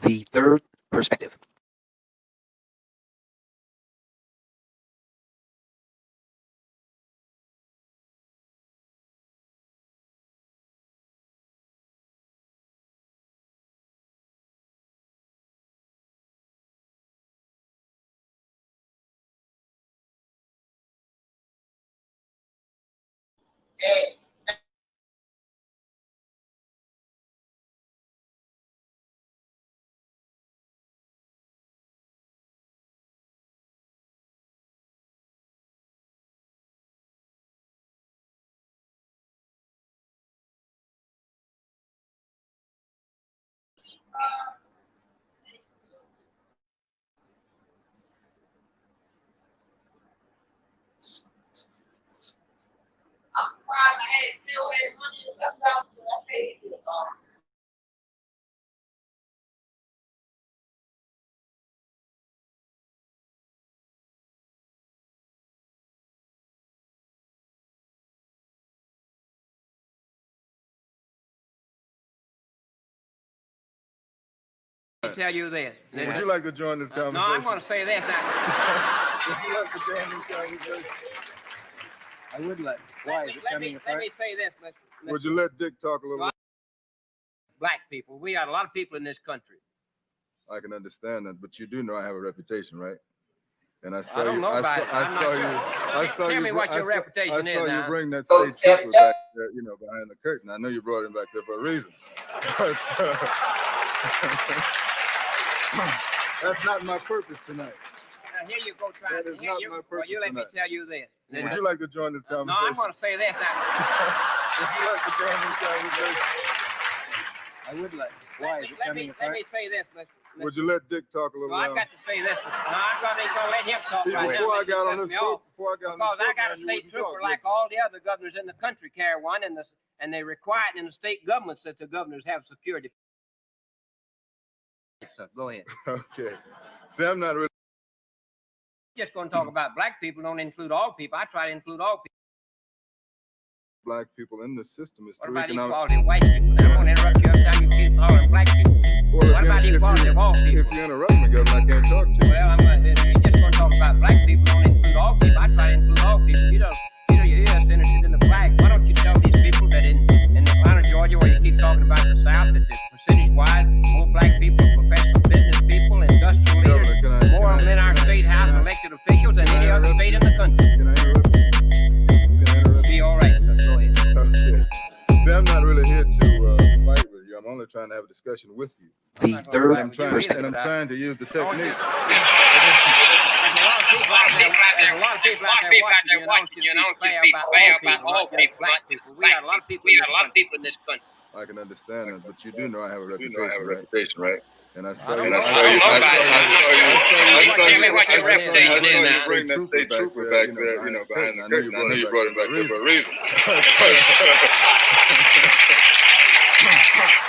The third perspective. Tell you this. Would you like to join this conversation? No, I'm going to say this. Would you like to join this conversation? I would like. Why is it coming Let me say this. Would you let Dick talk a little bit? Black people. We got a lot of people in this country. I can understand that, but you do know I have a reputation, right? And I saw I don't you. know about it. I saw you. I saw Tell you. me what your reputation is I saw you now. bring that state trooper back there, you know, behind the curtain. I know you brought him back there for a reason. But, that's not my purpose tonight. Now, here you go trying That is to. not my purpose You let tonight. me tell you this. Would you like to join this conversation? No, I'm going to say this. Would you like to join this conversation? I would like. Why is it coming Let apart? me say this. Would you let Dick talk a little Well, I've longer? got to say this. No, I'm going to let him talk See, right now. before I got on Cut this me off. before I got on Because this I got a program, you state wouldn't trooper talk, like all the other governors in the country carry one, and they require it in the state governments that the governors have security. So go ahead. Okay. See, I'm not really. Just going to talk about black people. Don't include all people. I try to include all people. Black people in the system is What through about economic. equality of white people? Now, I'm going to interrupt you every time you keep calling black people. Well, What about equality of all people? If you interrupt me, Governor, I can't talk to you. Well, you're just going to talk about black people. Don't include all people. I try to include all people. You're just interested in the flag. Why don't you tell these people that in Atlanta, Georgia, where you keep talking about the South, that percentage-wise, more black people, professional business people, industrial leaders, more of them in our state house elected officials than any other state in the country. Can I interrupt you? Can I interrupt you? Be all right, sir. Go ahead. Okay. See, I'm not really here to fight with you. I'm only trying to have a discussion with you. The third And I'm perspective. trying to use the technique. There's a lot of people out there watching you, and I don't think be fair about all people, black people. We got a lot of people in this country. I can understand that, but you do know I have a reputation, right? And I saw you. I saw you. Tell me what your reputation is now. Bring that state trooper back there, you know, behind the curtain. I know you brought him back there for a reason.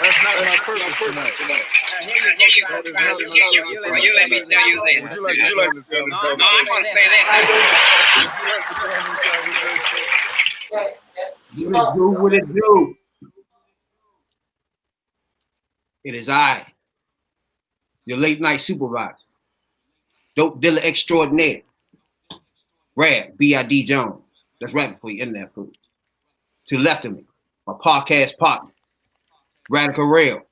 That's not my purpose tonight. You let me tell you this. Would you like to go? No, I'm going to say this. What it do? It is I, your late night supervisor, dope dealer extraordinaire, Brad B.I.D. Jones. That's right before you internet food. To the left of me, my podcast partner, Radical Rail,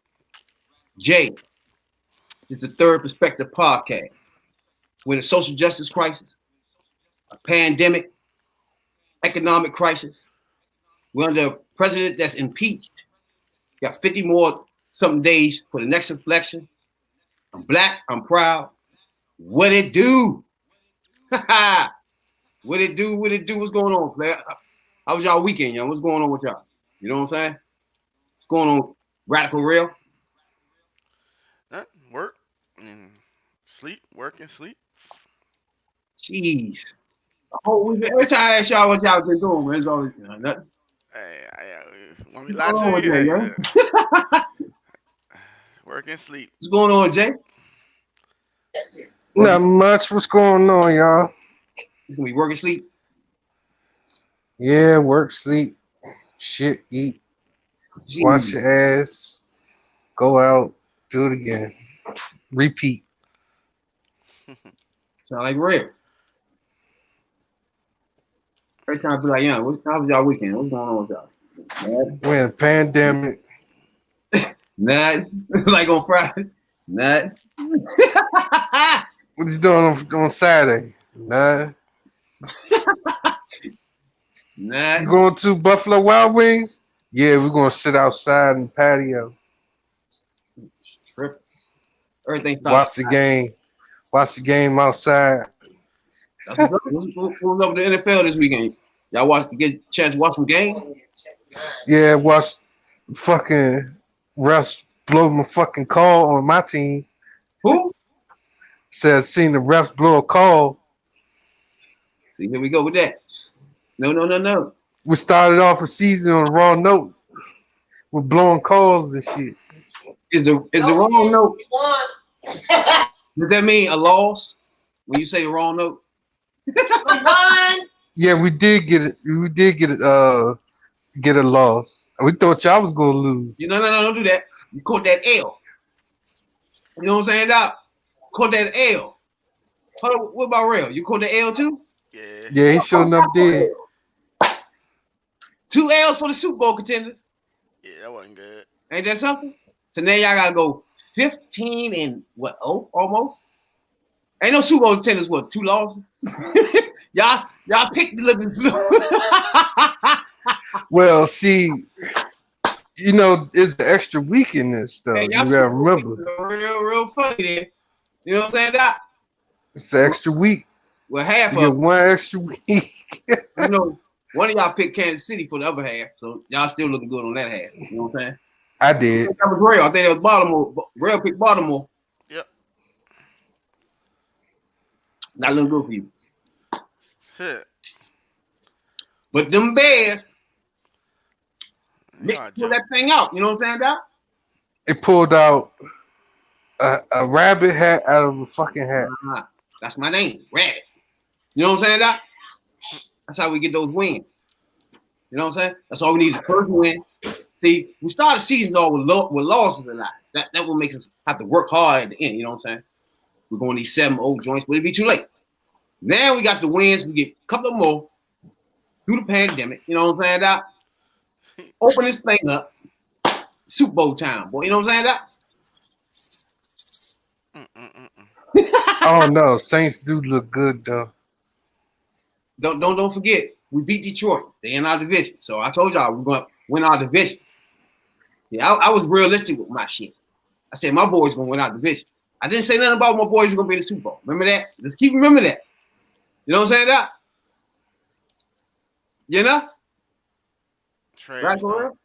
Jay. This is the Third Perspective podcast. We're in a social justice crisis, a pandemic, economic crisis. We're under a president that's impeached. Got 50 more something days for the next election. I'm black, I'm proud. What it do? What it do? What it do? What's going on, player? How was y'all weekend, y'all? What's going on with y'all? You know what I'm saying? What's going on, Radical Real? Work and sleep, work and sleep. Jeez. Every time I ask y'all what y'all been doing, man, it's always nothing. Hey, want me to lie to you? Work and sleep. What's going on, Jay? Not much. What's going on, y'all? You gonna be working sleep? Yeah, work, sleep, shit, eat, Jeez. wash your ass, go out, do it again. Repeat. Sound like real. Every time I be like, how was y'all weekend? What's going on with y'all? We're in a pandemic. Nothing. Like on Friday. Nothing. What you doing on Saturday? Nah. You Nothing. going to Buffalo Wild Wings? Yeah, we're gonna sit outside in the patio. Tripping. Everything Watch the game. Watch the game outside. What was up with the NFL this weekend? Y'all get a chance to watch some games? Yeah, watch fucking refs blow my fucking call on my team. Who? Said seen the refs blow a call. See, here we go with that. No. We started off a season on the wrong note. We're blowing calls and shit. Is the wrong note? Does that mean a loss when you say the wrong note? Yeah, we did get it. We did get a loss. We thought y'all was gonna lose. No, don't do that. You caught that L. You know what I'm saying, Doc? Caught that L. Hold on, what about Real? You caught the L too? Yeah. Yeah, he sure enough did. 2 L's for the Super Bowl contenders. Yeah, that wasn't good. Ain't that something? So now y'all gotta go 15 and what? Oh, almost. Ain't no Super Bowl contenders. What? 2 losses? y'all picked the living slow. Well, see, you know, it's the extra week in this though. Hey, You y'all gotta remember, real funny there. You know what I'm saying, Doc? it's the extra week. Well, half You of get one extra week. you know, one of y'all picked Kansas City for the other half, so y'all still looking good on that half. You know what I'm saying? I did. That was Real. I think it was Baltimore. Real picked Baltimore. Yep. Not looking good for you. Shit. But them Bears, they Y'all pull joke. that thing out. You know what I'm saying, Doc? It pulled out a rabbit hat out of a fucking hat. Uh-huh. That's my name, Rabbit. You know what I'm saying, Doc? That's how we get those wins. You know what I'm saying? That's all we need is the first win. See, we started seasons all with losses a lot. That what makes us have to work hard at the end. You know what I'm saying? We're going these 7-0 joints, but it'd be too late. Now we got the wins. We get a couple of more through the pandemic. You know what I'm saying, Doc? Open this thing up. Super Bowl time, boy. You know what I'm saying, Doc? I don't know. Saints do look good though. Don't forget, we beat Detroit. They in our division. So I told y'all we're gonna win our division. Yeah, I was realistic with my shit. I said my boys gonna win our division. I didn't say nothing about my boys were gonna be in the Super Bowl. Remember that? Let's keep remember that. You know what I'm saying, Doc? You know? Trash. Right, for real?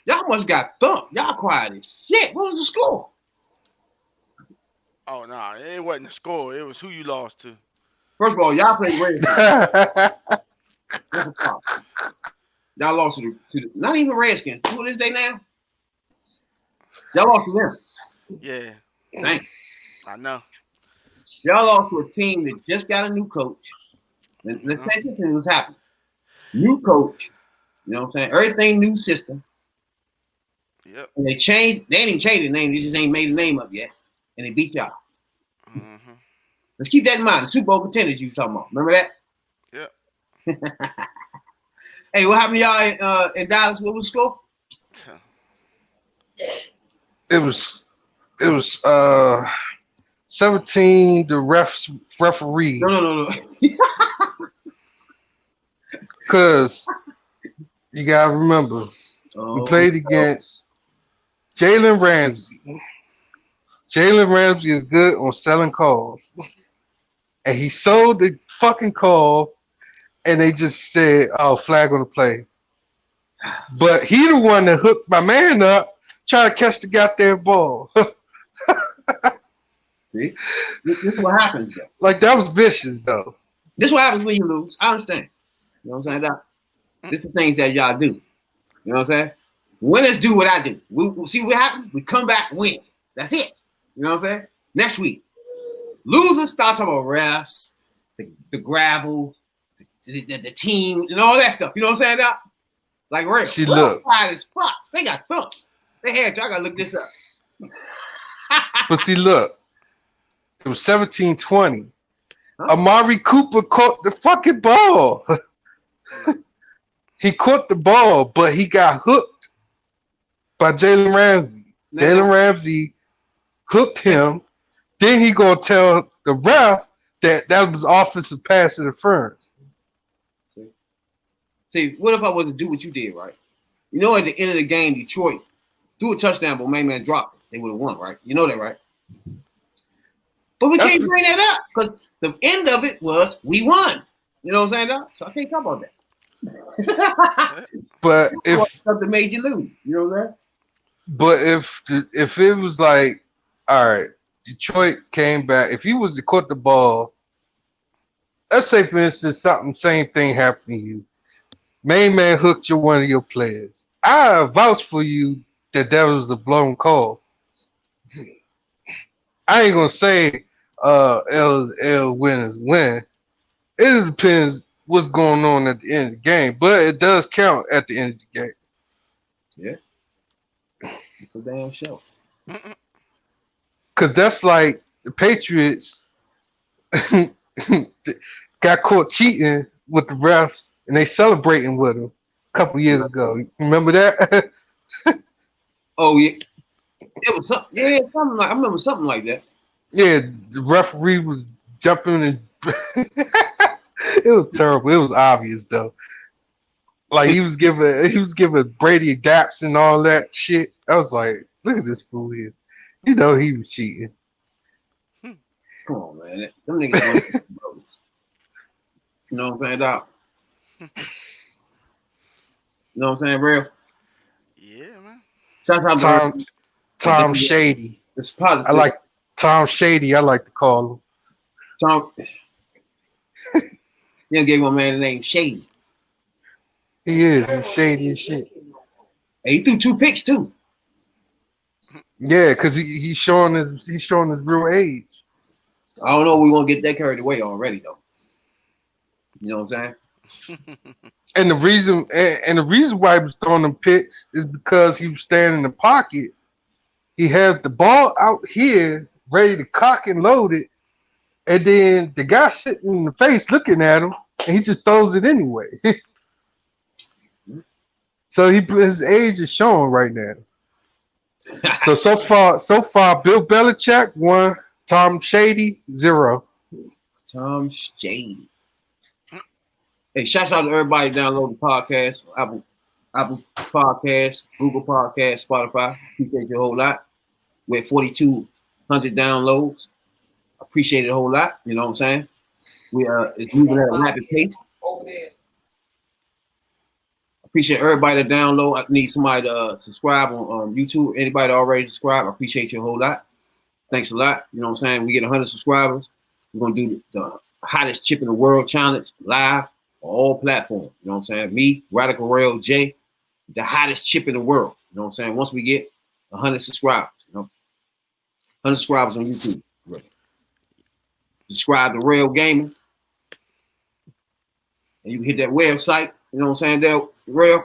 Y'all must got thumped. Y'all quiet as shit. What was the score? Oh, nah. It wasn't the score. It was who you lost to. First of all, y'all played Redskins. That's a problem. Y'all lost to the not even Redskins. Who is they now? Y'all lost to them. Yeah. Thank you. I know. Y'all lost to a team that just got a new coach. And let's take this thing what's happening. New coach. You know what I'm saying? Everything new system. Yep. And they ain't even changed the name. They just ain't made the name up yet. And they beat y'all. Mm-hmm. Let's keep that in mind. The Super Bowl contenders you was talking about. Remember that? Yep. Hey, what happened to y'all in Dallas? What was the score? It was 17 the referees. No. Cause you gotta remember we played against Jalen Ramsey. Jalen Ramsey is good on selling calls. And he sold the fucking call and they just said, oh, flag on the play. But he the one that hooked my man up trying to catch the goddamn ball. See? This is what happens, though. Like, that was vicious, though. This is what happens when you lose. I understand. You know what I'm saying, Doc? This is the things that y'all do. You know what I'm saying? Winners do what I do. We see what happens. We come back, win. That's it. You know what I'm saying? Next week. Losers start talking about refs, the gravel, the team, and all that stuff. You know what I'm saying, Doc? Like, right. See, look. Quiet as fuck. They got thumped. They had y'all gotta look this up. But see, look, it was 17-20. Huh? Amari Cooper caught the fucking ball. He caught the ball, but he got hooked by Jalen Ramsey. Jalen Ramsey hooked him. Then he gonna tell the ref that was offensive pass interference. See, what if I was to do what you did, right? You know, at the end of the game, Detroit threw a touchdown, but main man dropped it. They would have won, right? You know that, right? But we can't bring that up because the end of it was we won. You know what I'm saying, Doc? So I can't talk about that. But if something made you lose, you know what I'm saying? But if it was like, all right, Detroit came back. If you was to caught the ball, let's say for instance same thing happened to you. Main man hooked one of your players. I vouch for you that was a blown call. I ain't gonna say L winners win. It depends what's going on at the end of the game, but it does count at the end of the game. Yeah. It's a damn show. Because that's like the Patriots got caught cheating with the refs and they celebrating with them a couple years ago. Remember that? Oh yeah. It was something like I remember something like that. Yeah, the referee was jumping and it was terrible. It was obvious though. Like he was giving Brady daps and all that shit. I was like, look at this fool here. You know he was cheating. Come on, man. Them niggas brothers. You know what I'm saying, Doc? You know what I'm saying, real? Yeah, man. Shout out to Tom Shady. It's positive. I like Tom Shady. I like to call him. Tom. You gave my man the name Shady. He is. He's shady as shit. Hey, he threw 2 picks too. Yeah, because he's showing his real age. I don't know. We want to get that carried away already though. You know what I'm saying? And the reason why he was throwing them picks is because he was standing in the pocket. He had the ball out here, ready to cock and load it, and then the guy sitting in the face looking at him, and he just throws it anyway. So his age is showing right now. So far, Bill Belichick 1, Tom Shady 0. Tom Shady. Hey, shouts out to everybody download the podcast, Apple Podcasts, Google Podcasts, Spotify. Appreciate you a whole lot. We're at 4,200 downloads. Appreciate it a whole lot. You know what I'm saying? It's moving at a rapid pace. Appreciate everybody that download. I need somebody to subscribe on YouTube. Anybody that already subscribed, I appreciate you a whole lot. Thanks a lot. You know what I'm saying? We get 100 subscribers. We're going to do the hottest chip in the world challenge live on all platforms. You know what I'm saying? Me, Radical Rail J, the hottest chip in the world. You know what I'm saying? Once we get 100 subscribers, 100 subscribers on YouTube. Right. Subscribe to Rail Gaming. And you can hit that website. You know what I'm saying? There, Rail.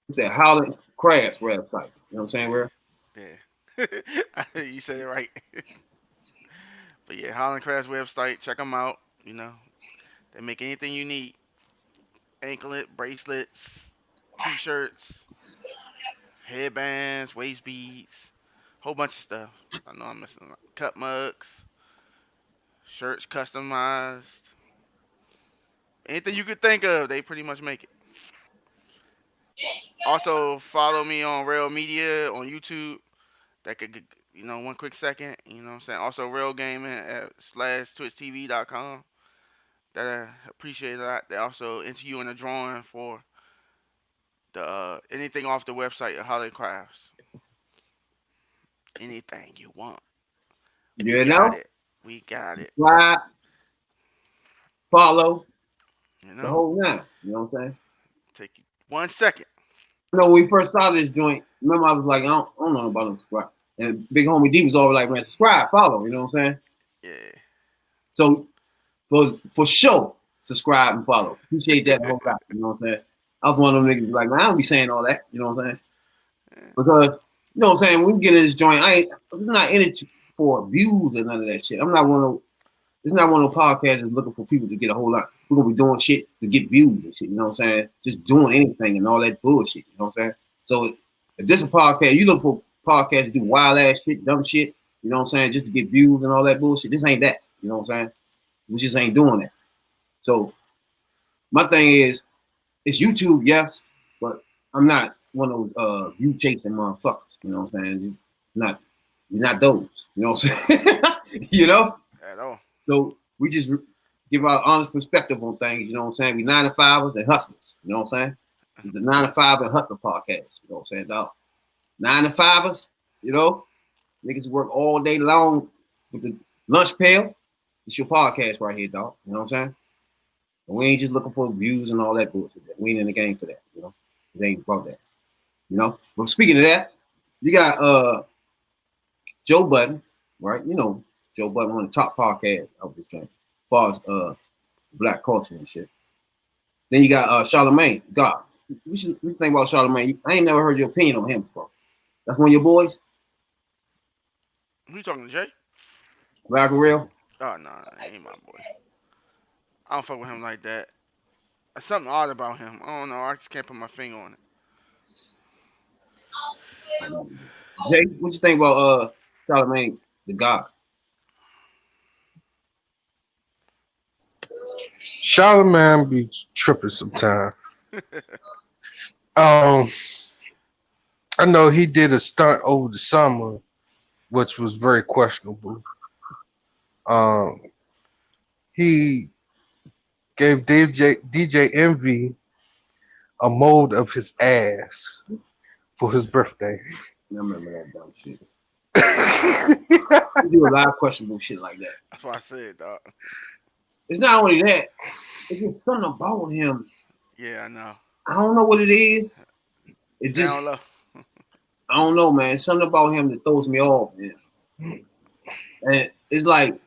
It's that Holland Crafts website. You know what I'm saying, Rail? Yeah. You said it right. But yeah, Holland Crafts website. Check them out. You know, they make anything you need. Anklet, bracelets, t-shirts, headbands, waist beads, whole bunch of stuff. I know I'm missing cup mugs, shirts customized. Anything you could think of, they pretty much make it. Also, follow me on Rail Media on YouTube. That could, one quick second. You know what I'm saying? Also, Rail Gaming at /twitchtv.com. That I appreciate that. They also enter you in a drawing for the anything off the website of Holland Crafts. Anything you want. You know? We got it. Subscribe, follow, You know? the whole nine. You know what I'm saying? Take you 1 second. You know, when we first started this joint, remember I was like, I don't know about them subscribe. And Big Homie D was always like, man, subscribe, follow. You know what I'm saying? Yeah. So for sure, subscribe and follow. Appreciate that a whole lot. You know what I'm saying? I was one of them niggas like, man, I don't be saying all that. You know what I'm saying? Because you know what I'm saying, when we get in this joint, I'm not in it for views or none of that shit. I'm not one of it's not one of those podcasts that's looking for people to get a whole lot. We're gonna be doing shit to get views and shit, you know what I'm saying? Just doing anything and all that bullshit, you know what I'm saying? So if this is a podcast, you look for podcasts to do wild ass shit, dumb shit, you know what I'm saying, just to get views and all that bullshit. This ain't that, you know what I'm saying? We just ain't doing that. So my thing is, it's YouTube, yes, but I'm not one of those view chasing motherfuckers, you know what I'm saying? You're not those, you know what I'm saying? You know? At all. So we just give our honest perspective on things, you know what I'm saying? We 9-to-5ers and hustlers, you know what I'm saying? The 9-to-5 and hustler podcast, you know what I'm saying, dog? 9-to-5ers, you know, niggas work all day long with the lunch pail. It's your podcast right here, dog. You know what I'm saying? And we ain't just looking for views and all that bullshit. We ain't in the game for that, you know. It ain't about that. You know? But speaking of that, you got Joe Budden, right? You know, Joe Budden, one of the top podcasts of this thing, as far as black culture and shit. Then you got Charlamagne, God. What you think about Charlamagne? I ain't never heard your opinion on him before. That's one of your boys? Who you talking to, Jay? Radical Real? Oh, no, he ain't my boy. I don't fuck with him like that. There's something odd about him. I don't know. I just can't put my finger on it. Jay, what you think about Charlamagne, the God? Charlamagne be tripping sometimes. I know he did a stunt over the summer, which was very questionable. He gave DJ Envy a mold of his ass for his birthday. I remember that dumb shit. We do a lot of questionable shit like that. That's what I said, dog. It's not only that, it's just something about him. Yeah, I know. I don't know what it is. It just, Down low. I don't know, man. It's something about him that throws me off, man. And it's like,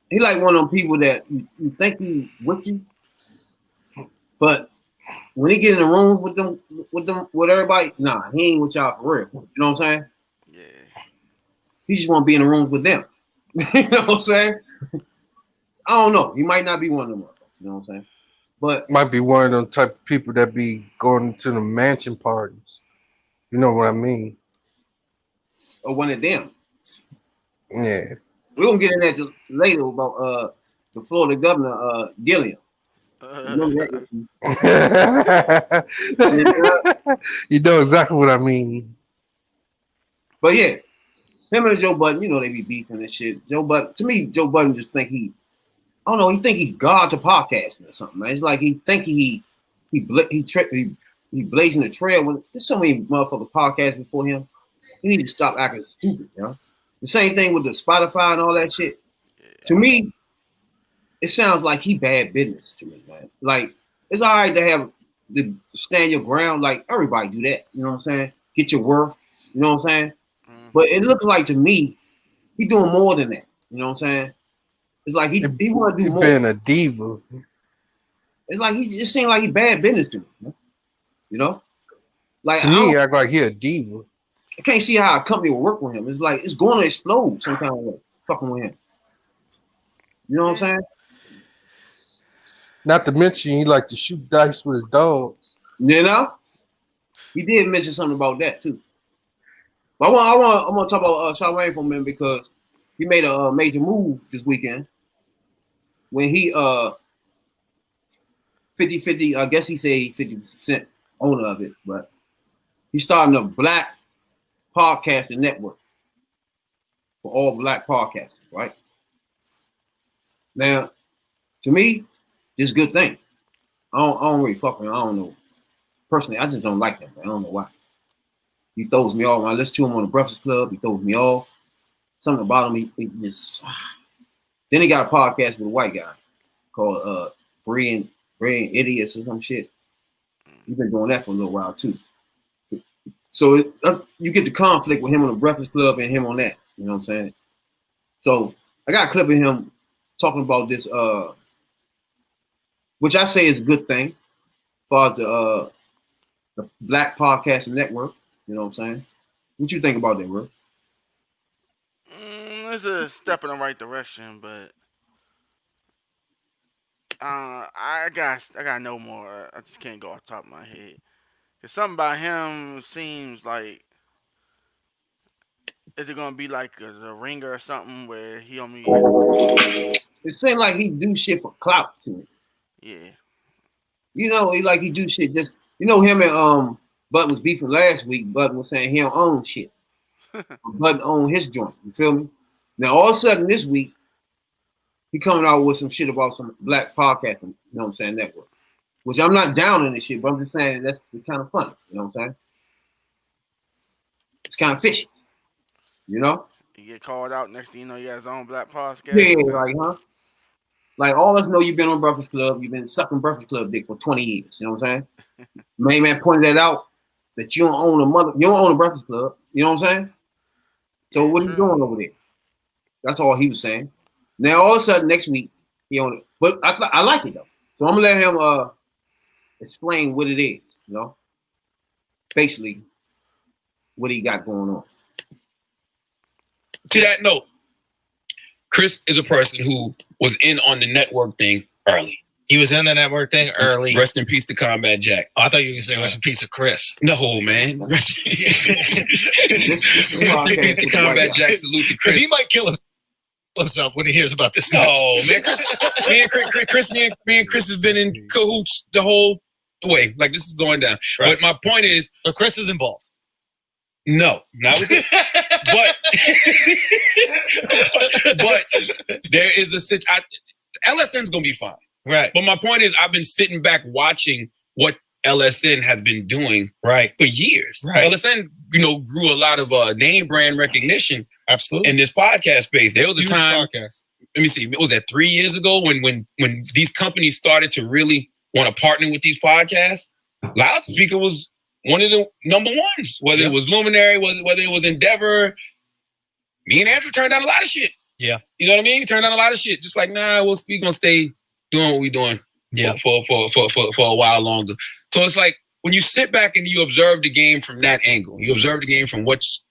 he like one of them people that you think he with you, but when he get in the rooms with everybody, nah, he ain't with y'all for real. You know what I'm saying? Yeah. He just want to be in the rooms with them. You know what I'm saying? I don't know. He might not be one of them. You know what I'm saying? But might be one of them type of people that be going to the mansion parties. You know what I mean? Or one of them. Yeah. We're gonna get in that later about the Florida governor, Gilliam. You know exactly what I mean. But yeah, him and Joe Budden, you know they be beefing and shit. Joe Budden, to me, Joe Budden just think he think he God to podcasting or something, man. It's like he think he blazing the trail when there's so many motherfuckers podcasts before him. He need to stop acting stupid, you know. The same thing with the Spotify and all that shit. Yeah. To me, it sounds like he bad business to me, man. Like, it's all right to have the stand your ground. Like, everybody do that. You know what I'm saying? Get your worth. You know what I'm saying? Mm-hmm. But it looks like to me, he doing more than that. You know what I'm saying? It's like he want to do more. Being a diva. It's like it seems like he bad business to me. You know? Like, to me, act like he a diva. I can't see how a company will work with him. It's like it's going to explode some kind of way, fucking with him. You know what I'm saying? Not to mention he like to shoot dice with his dogs. You know, he did mention something about that too. But I want to talk about Charlamagne for a minute because he made a major move this weekend when he 50-50. I guess he said 50% owner of it, but he's starting a black podcasting network for all black podcasters, right? Now, to me, it's a good thing. I don't really fuck with him. I don't know. Personally, I just don't like him. I don't know why. He throws me off. When I listen to him on the Breakfast Club, he throws me off. Something about him, he just... Then he got a podcast with a white guy called Brilliant Idiots or some shit. He's been doing that for a little while, too. So you get the conflict with him on the Breakfast Club and him on that. You know what I'm saying? So I got a clip of him talking about this, which I say is a good thing as far as the Black Podcasting Network. You know what I'm saying? What you think about that, bro? It's a step in the right direction, but I got no more. I just can't go off the top of my head. Cause something about him seems like, is it gonna be like the Ringer or something where he only, It seems like he do shit for clout to me. yeah. You know, he do shit just, you know, him and Bud was beefing last week. Bud was saying he don't own shit. Bud own his joint. You feel me? Now all of a sudden this week, he coming out with some shit about some black podcasting, you know what I'm saying, network. Which I'm not down on this shit, but I'm just saying that's kind of funny. You know what I'm saying? It's kind of fishy. You know? He get called out, next thing you know, he got his own black podcast. Yeah, like, huh? Like, all of us know you've been on Breakfast Club. You've been sucking Breakfast Club dick for 20 years. You know what I'm saying? Main man pointed that out, that you don't own a Breakfast Club. You know what I'm saying? So Yeah, what are you true. doing over there? That's all he was saying. Now, all of a sudden, next week, he on it. But I like it, though. So I'm going to let him explain what it is, you know? Basically, what he got going on. To that note, Chris is a person who was in on the network thing early. He was in the network thing early. Rest in peace to Combat Jack. Oh, I thought you were going to say rest in peace of Chris. No, man. Rest in peace to Combat Jack. Salute to Because Chris. he might kill himself when he hears about this. No, man. Me and Chris has been in cahoots the whole way. Like, this is going down. Right. But my point is, So Chris is involved. no, not with it. But there is a situation. LSN's going to be fine. Right. But my point is, I've been sitting back watching what LSN has been doing Right. for years. Right. LSN, grew a lot of name brand recognition Absolutely. in this podcast space. There was a Huge time, podcast. let me see, was that 3 years ago when these companies started to really want to partner with these podcasts? Loudspeaker was one of the number ones, whether it was Luminary, whether it was Endeavor. Me and Andrew turned down a lot of shit. Yeah. You know what I mean? Turned down a lot of shit. Just like, nah, we're going to stay doing what we're doing for a while longer. So it's like, when you sit back and you observe the game from that angle, you observe the game from what's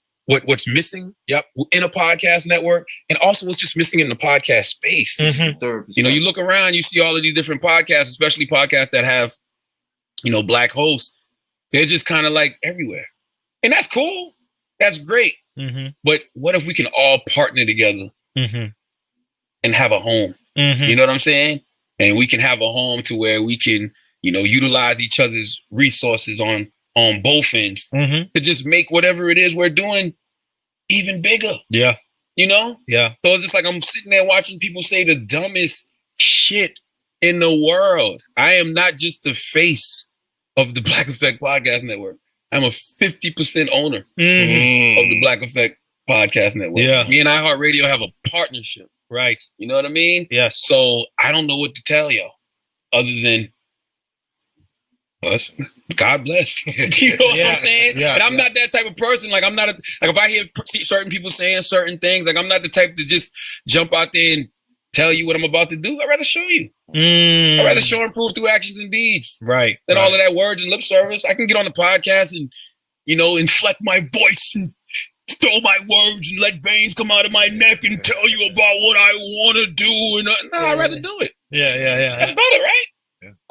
missing in a podcast network, and also what's just missing in the podcast space. Mm-hmm. You look around, you see all of these different podcasts, especially podcasts that have, black hosts. They're just kind of like everywhere. And that's cool. That's great. Mm-hmm. But what if we can all partner together and have a home? You know what I'm saying? And we can have a home to where we can, utilize each other's resources on both ends to just make whatever it is we're doing even bigger. Yeah. Yeah. Yeah. So it's just like I'm sitting there watching people say the dumbest shit in the world. I am not just the face of the Black Effect Podcast Network. I'm a 50% owner of the Black Effect Podcast Network. Yeah. Me and iHeartRadio have a partnership. Right. You know what I mean? Yes. So I don't know what to tell y'all other than God bless. You know what I'm saying? Yeah, and I'm not that type of person. Like, I'm not if I hear certain people saying certain things, like, I'm not the type to just jump out there and tell you what I'm about to do. I'd rather show you. I'd rather show and prove through actions and deeds. Right. Than all of that words and lip service. I can get on the podcast and, inflect my voice and throw my words and let veins come out of my neck and tell you about what I want to do. And I'd rather do it. Yeah. That's better, right?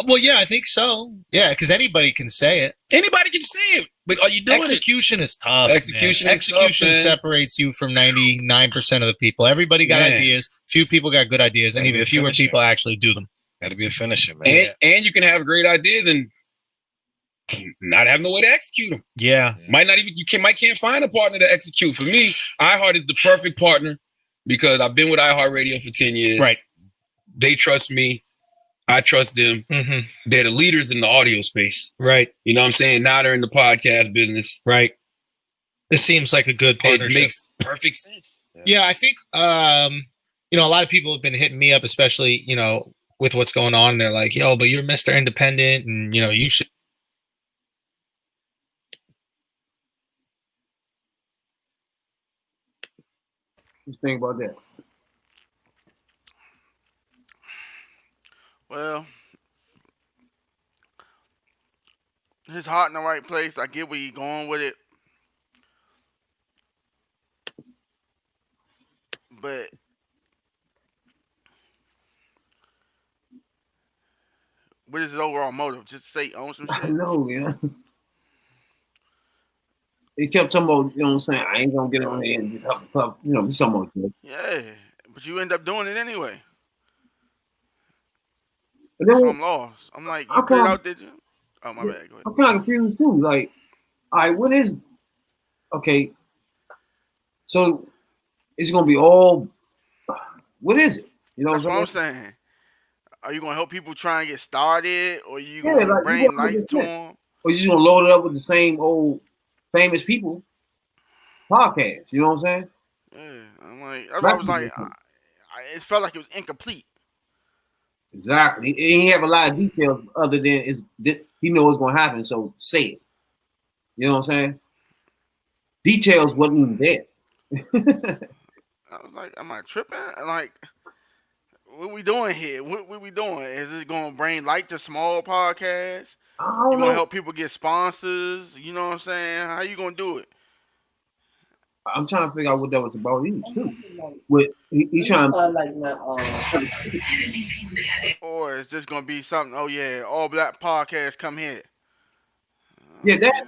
Well, yeah, I think so. Yeah, because anybody can say it. Anybody can say it, but are you doing Execution is tough. Execution man. is tough, Execution man. separates you from 99% of the people. Everybody got Man. ideas. Few people got good ideas, and Gotta even be a fewer finisher. people actually do them. Got to be a finisher, man. And you can have great ideas and not have no way to execute them. Yeah. Might can't find a partner to execute. For me, iHeart is the perfect partner because I've been with iHeartRadio for 10 years. Right. They trust me. I trust them. They're the leaders in the audio space. Right. You know what I'm saying? Now they're in the podcast business. Right. This seems like a good partnership. It makes perfect sense. Yeah, I think a lot of people have been hitting me up, especially, with what's going on. They're like, yo, but you're Mr. Independent and you should. What you think about that? Well, his heart in the right place. I get where you're going with it. But what is his overall motive? Just to say own some I shit? know, yeah. He kept talking about, you know what I'm saying? I ain't gonna get on here and get up, you know, be something like that. Yeah, but you end up doing it anyway. But then So I'm lost. I'm like, you I'm put it kinda- out, did you? Oh, my bad. Go ahead. I'm kind of confused too. Like, all right, what is? Okay, so it's gonna be all. What is it? You know That's what what I'm I'm saying? saying. Are you gonna help people try and get started, or you Yeah, gonna like, bring you gonna light make to it them? Or you just gonna load it up with the same old famous people podcast? You know what I'm saying? Yeah, I'm like, that's why I Black was people. like, it felt like it was incomplete. Exactly. He ain't have a lot of details other than he knows what's gonna happen, so say it. You know what I'm saying? Details wasn't even there. I was like, am I tripping? Like, what we doing here? What we doing? Is it gonna bring light to small podcasts? I You don't gonna know. help people get sponsors? You know what I'm saying? How you gonna do it? I'm trying to figure out what that was about either, too. With he trying Or is this gonna be something? Oh yeah, all black podcasts come here. Yeah, that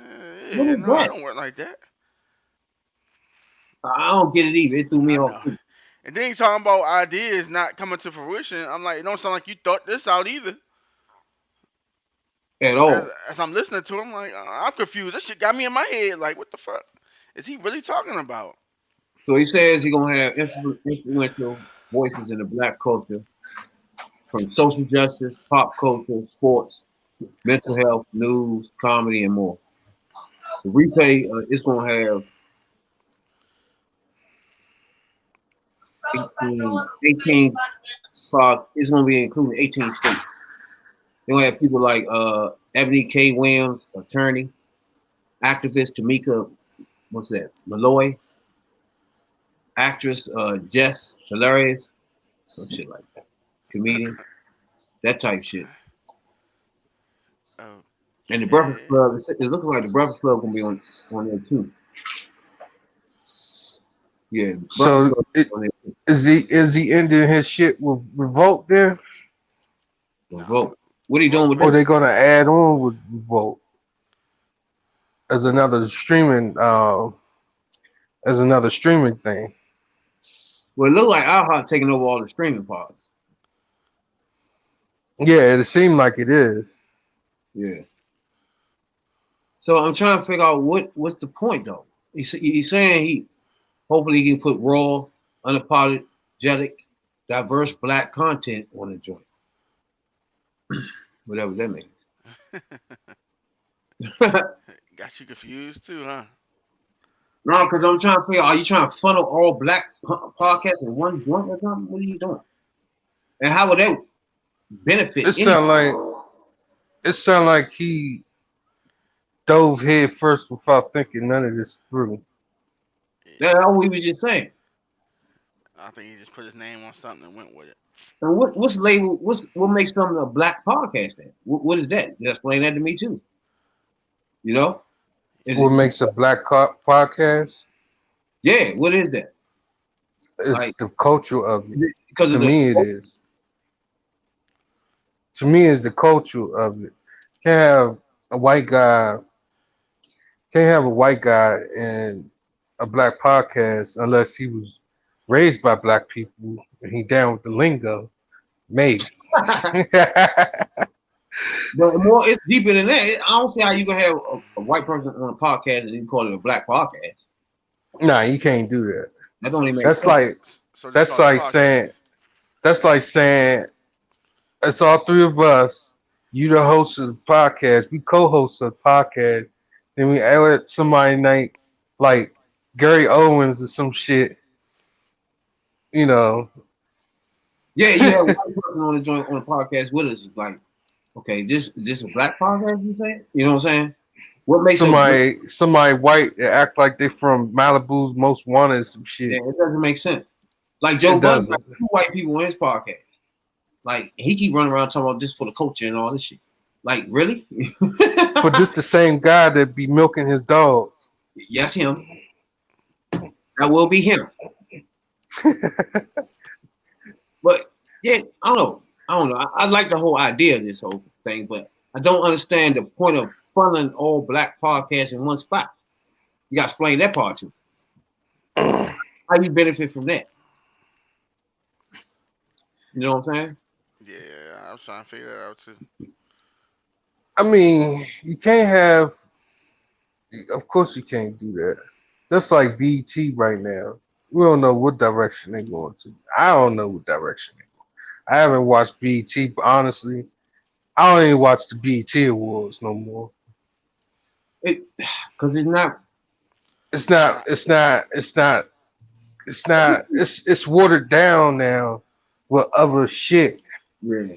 what Yeah, is no, I that? don't work like that. I don't get it either. It threw me I off know. too. And then you talking about ideas not coming to fruition. I'm like, it don't sound like you thought this out either. At all. As I'm listening to him, like, I'm confused. This shit got me in my head. Like, what the fuck is he really talking about? So he says he's gonna have influential voices in the black culture, from social justice, pop culture, sports, mental health, news, comedy, and more. The replay is gonna have 18 it's gonna be including 18 states. They're gonna have people like Ebony K. Williams, attorney, activist Tamika, what's that? Malloy, actress Jess Hilarious, some shit like that. Comedian, that type shit. Oh, And the Breakfast Club, it looks like the Breakfast Club gonna be on there too. Yeah. So is he ending his shit with Revolt there? Revolt. What are you doing with Or that? they gonna add on with Revolt as another streaming thing? Well, it looked like iHeart taking over all the streaming parts. Yeah, it seemed like it is. Yeah. So I'm trying to figure out what's the point though. He's saying hopefully he can put raw, unapologetic, diverse black content on the joint. Whatever that means. got you confused too, huh? No, because I'm trying to figure out, are you trying to funnel all black podcasts in one joint or something? What are you doing? And how would that benefit? It sound like he dove head first without thinking none of this through. That's all we was just saying. I think he just put his name on something and went with it. And what's label? What makes something a black podcast then? What is that? You explain that to me too. You know? What makes a black podcast? Yeah, what is that? It's like, the culture of it. Because to me, it is. To me, it's the culture of it. Can't have a white guy in a black podcast unless he was raised by black people and he down with the lingo. Maybe. But more, it's deeper than that. I don't see how you can have a white person on a podcast and you call it a black podcast. Nah, you can't do that. That don't even make that's sense. That's like saying it's all three of us. You the host of the podcast. We co-host of the podcast. Then we add somebody like Gary Owens or some shit. You know. Yeah, you have a white person on the joint on the podcast with us. It's like, okay, this a black podcast, you say? You know what I'm saying? What makes somebody white that act like they from Malibu's Most Wanted, some shit. Yeah, it doesn't make sense. Like Joe Budden, like 2 white people on his podcast. Like he keep running around talking about this for the culture and all this shit. Like, really? But this the same guy that be milking his dogs. Yes, him. That will be him. But yeah, I don't know. I like the whole idea of this whole thing, but I don't understand the point of funneling all black podcasts in one spot. You got to explain that part too. How you benefit from that? You know what I'm saying? Yeah, I was trying to figure that out too. I mean, you can't have. Of course, you can't do that. Just like BT right now, we don't know what direction they're going to. I don't know what direction they're going. I haven't watched BT, but honestly, I don't even watch the BT Awards no more. Because it's not. It's watered down now with other shit. Yeah.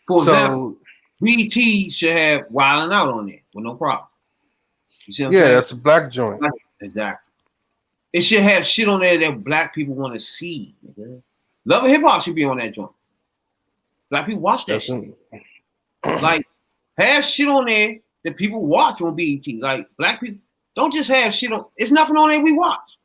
For example, BT should have Wildin' Out on there with no problem. You see what I'm saying? That's a black joint. Exactly. It should have shit on there that black people want to see. Nigga. Love and Hip Hop should be on that joint. Black people watch that shit. Like, have shit on there that people watch on BET. Like, black people don't just have shit on. It's nothing on there we watch.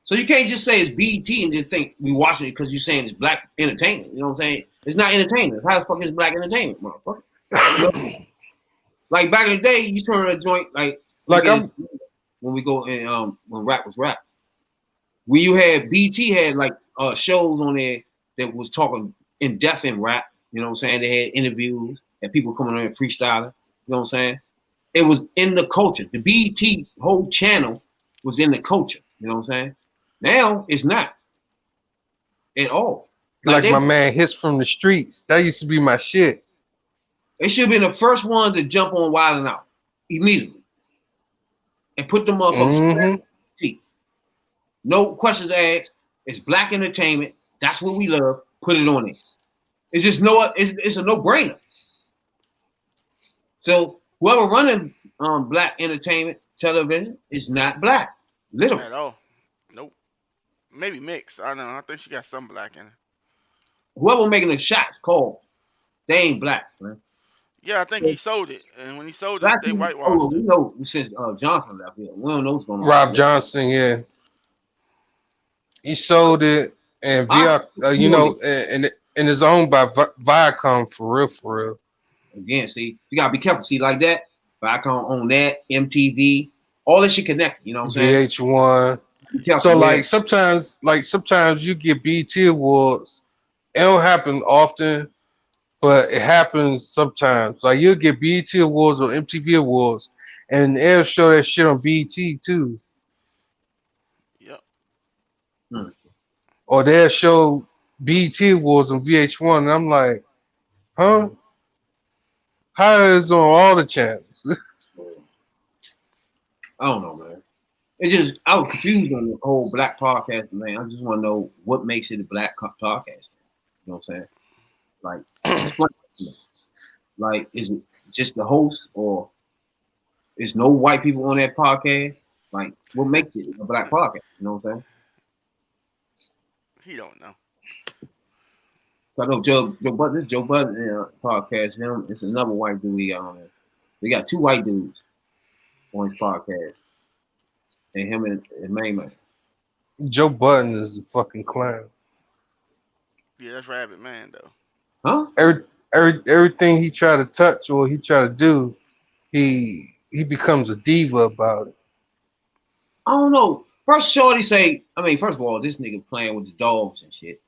So you can't just say it's BET and just think we watching it because you're saying it's black entertainment. You know what I'm saying? It's not entertainment. How the fuck is black entertainment, motherfucker? You know? Like back in the day, you turn a joint like when we go in when rap was rap. When you had BT had like shows on there that was talking in depth in rap. You know what I'm saying? They had interviews and people coming on and freestyling. You know what I'm saying? It was in the culture. The BET whole channel was in the culture. You know what I'm saying? Now it's not at all. Like my man Hits from the Streets. That used to be my shit. They should have been the first ones to jump on Wildin' Out immediately and put them motherfuckers. No questions asked. It's black entertainment. That's what we love. Put it on there. It's just it's a no-brainer. So whoever running black entertainment television is not black. Literally. At all. Nope. Maybe mixed. I don't know. I think she got some black in it. Whoever making the shots called, they ain't black, man. Yeah, I think he sold it, and when he sold it, they whitewashed it. We know since Johnson left here. We don't know what's going on. Rob Johnson, yeah, he sold it, and and it's owned by Viacom for real. Again, see, you gotta be careful. See, like that, Viacom own that, MTV, all this shit connected. You know what I'm saying? VH1. So like sometimes you get BET Awards. It don't happen often, but it happens sometimes. Like you'll get BET Awards or MTV Awards, and they'll show that shit on BET too. Yep. Or they'll show BET Awards on VH1, and I'm like, huh? How is it on all the channels? I don't know, man. It's just I was confused on the whole black podcast, man. I just want to know what makes it a black podcast. You know what I'm saying? Like, is it just the host, or is no white people on that podcast? Like, what makes it a black podcast? You know what I'm saying? He don't know. So I know Joe Budden podcast. Him, it's another white dude he on there. We got two white dudes on his podcast, and him and main man. Joe Budden is a fucking clown. Yeah, that's Rabbit Man though. Huh? Everything he try to touch or he try to do, he becomes a diva about it. I don't know. First of all, this nigga playing with the dogs and shit.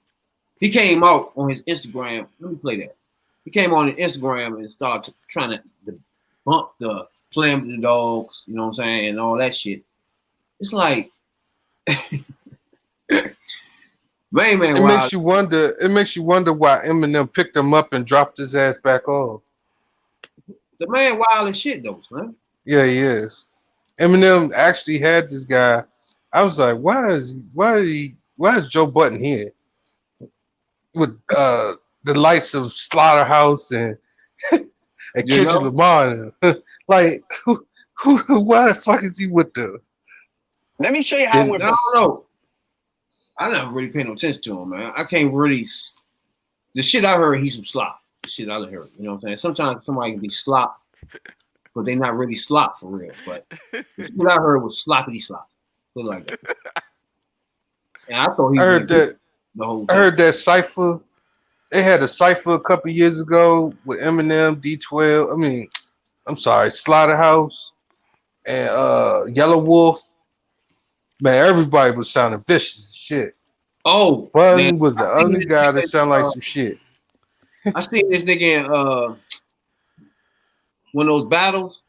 He came out on his Instagram. Let me play that. He came on his Instagram and started trying to bump the playing with the dogs, you know what I'm saying, and all that shit. It's like man, it makes you wonder. It makes you wonder why Eminem picked him up and dropped his ass back off. The man wild as shit, though, man. Yeah, he is. Eminem actually had this guy. I was like, why is Joe Budden here with the lights of Slaughterhouse and Kendrick Lamar? Like, why the fuck is he with them? Let me show you how it went. I don't know. I never really paid no attention to him, man. I can't really. The shit I heard, he's some slop. The shit I heard, you know what I'm saying? Sometimes somebody can be slop, but they not really slop for real. But the shit I heard was sloppity slop. Look like that. And I thought he I heard went that. the whole I time. heard that cipher. They had a cipher a couple years ago with Eminem, D12. I mean, I'm sorry, Slaughterhouse and Yellow Wolf. Man, everybody was sounding vicious as shit. Oh, man. Bun was the I seen only this guy that nigga, sounded like some shit. I seen this nigga in one of those battles.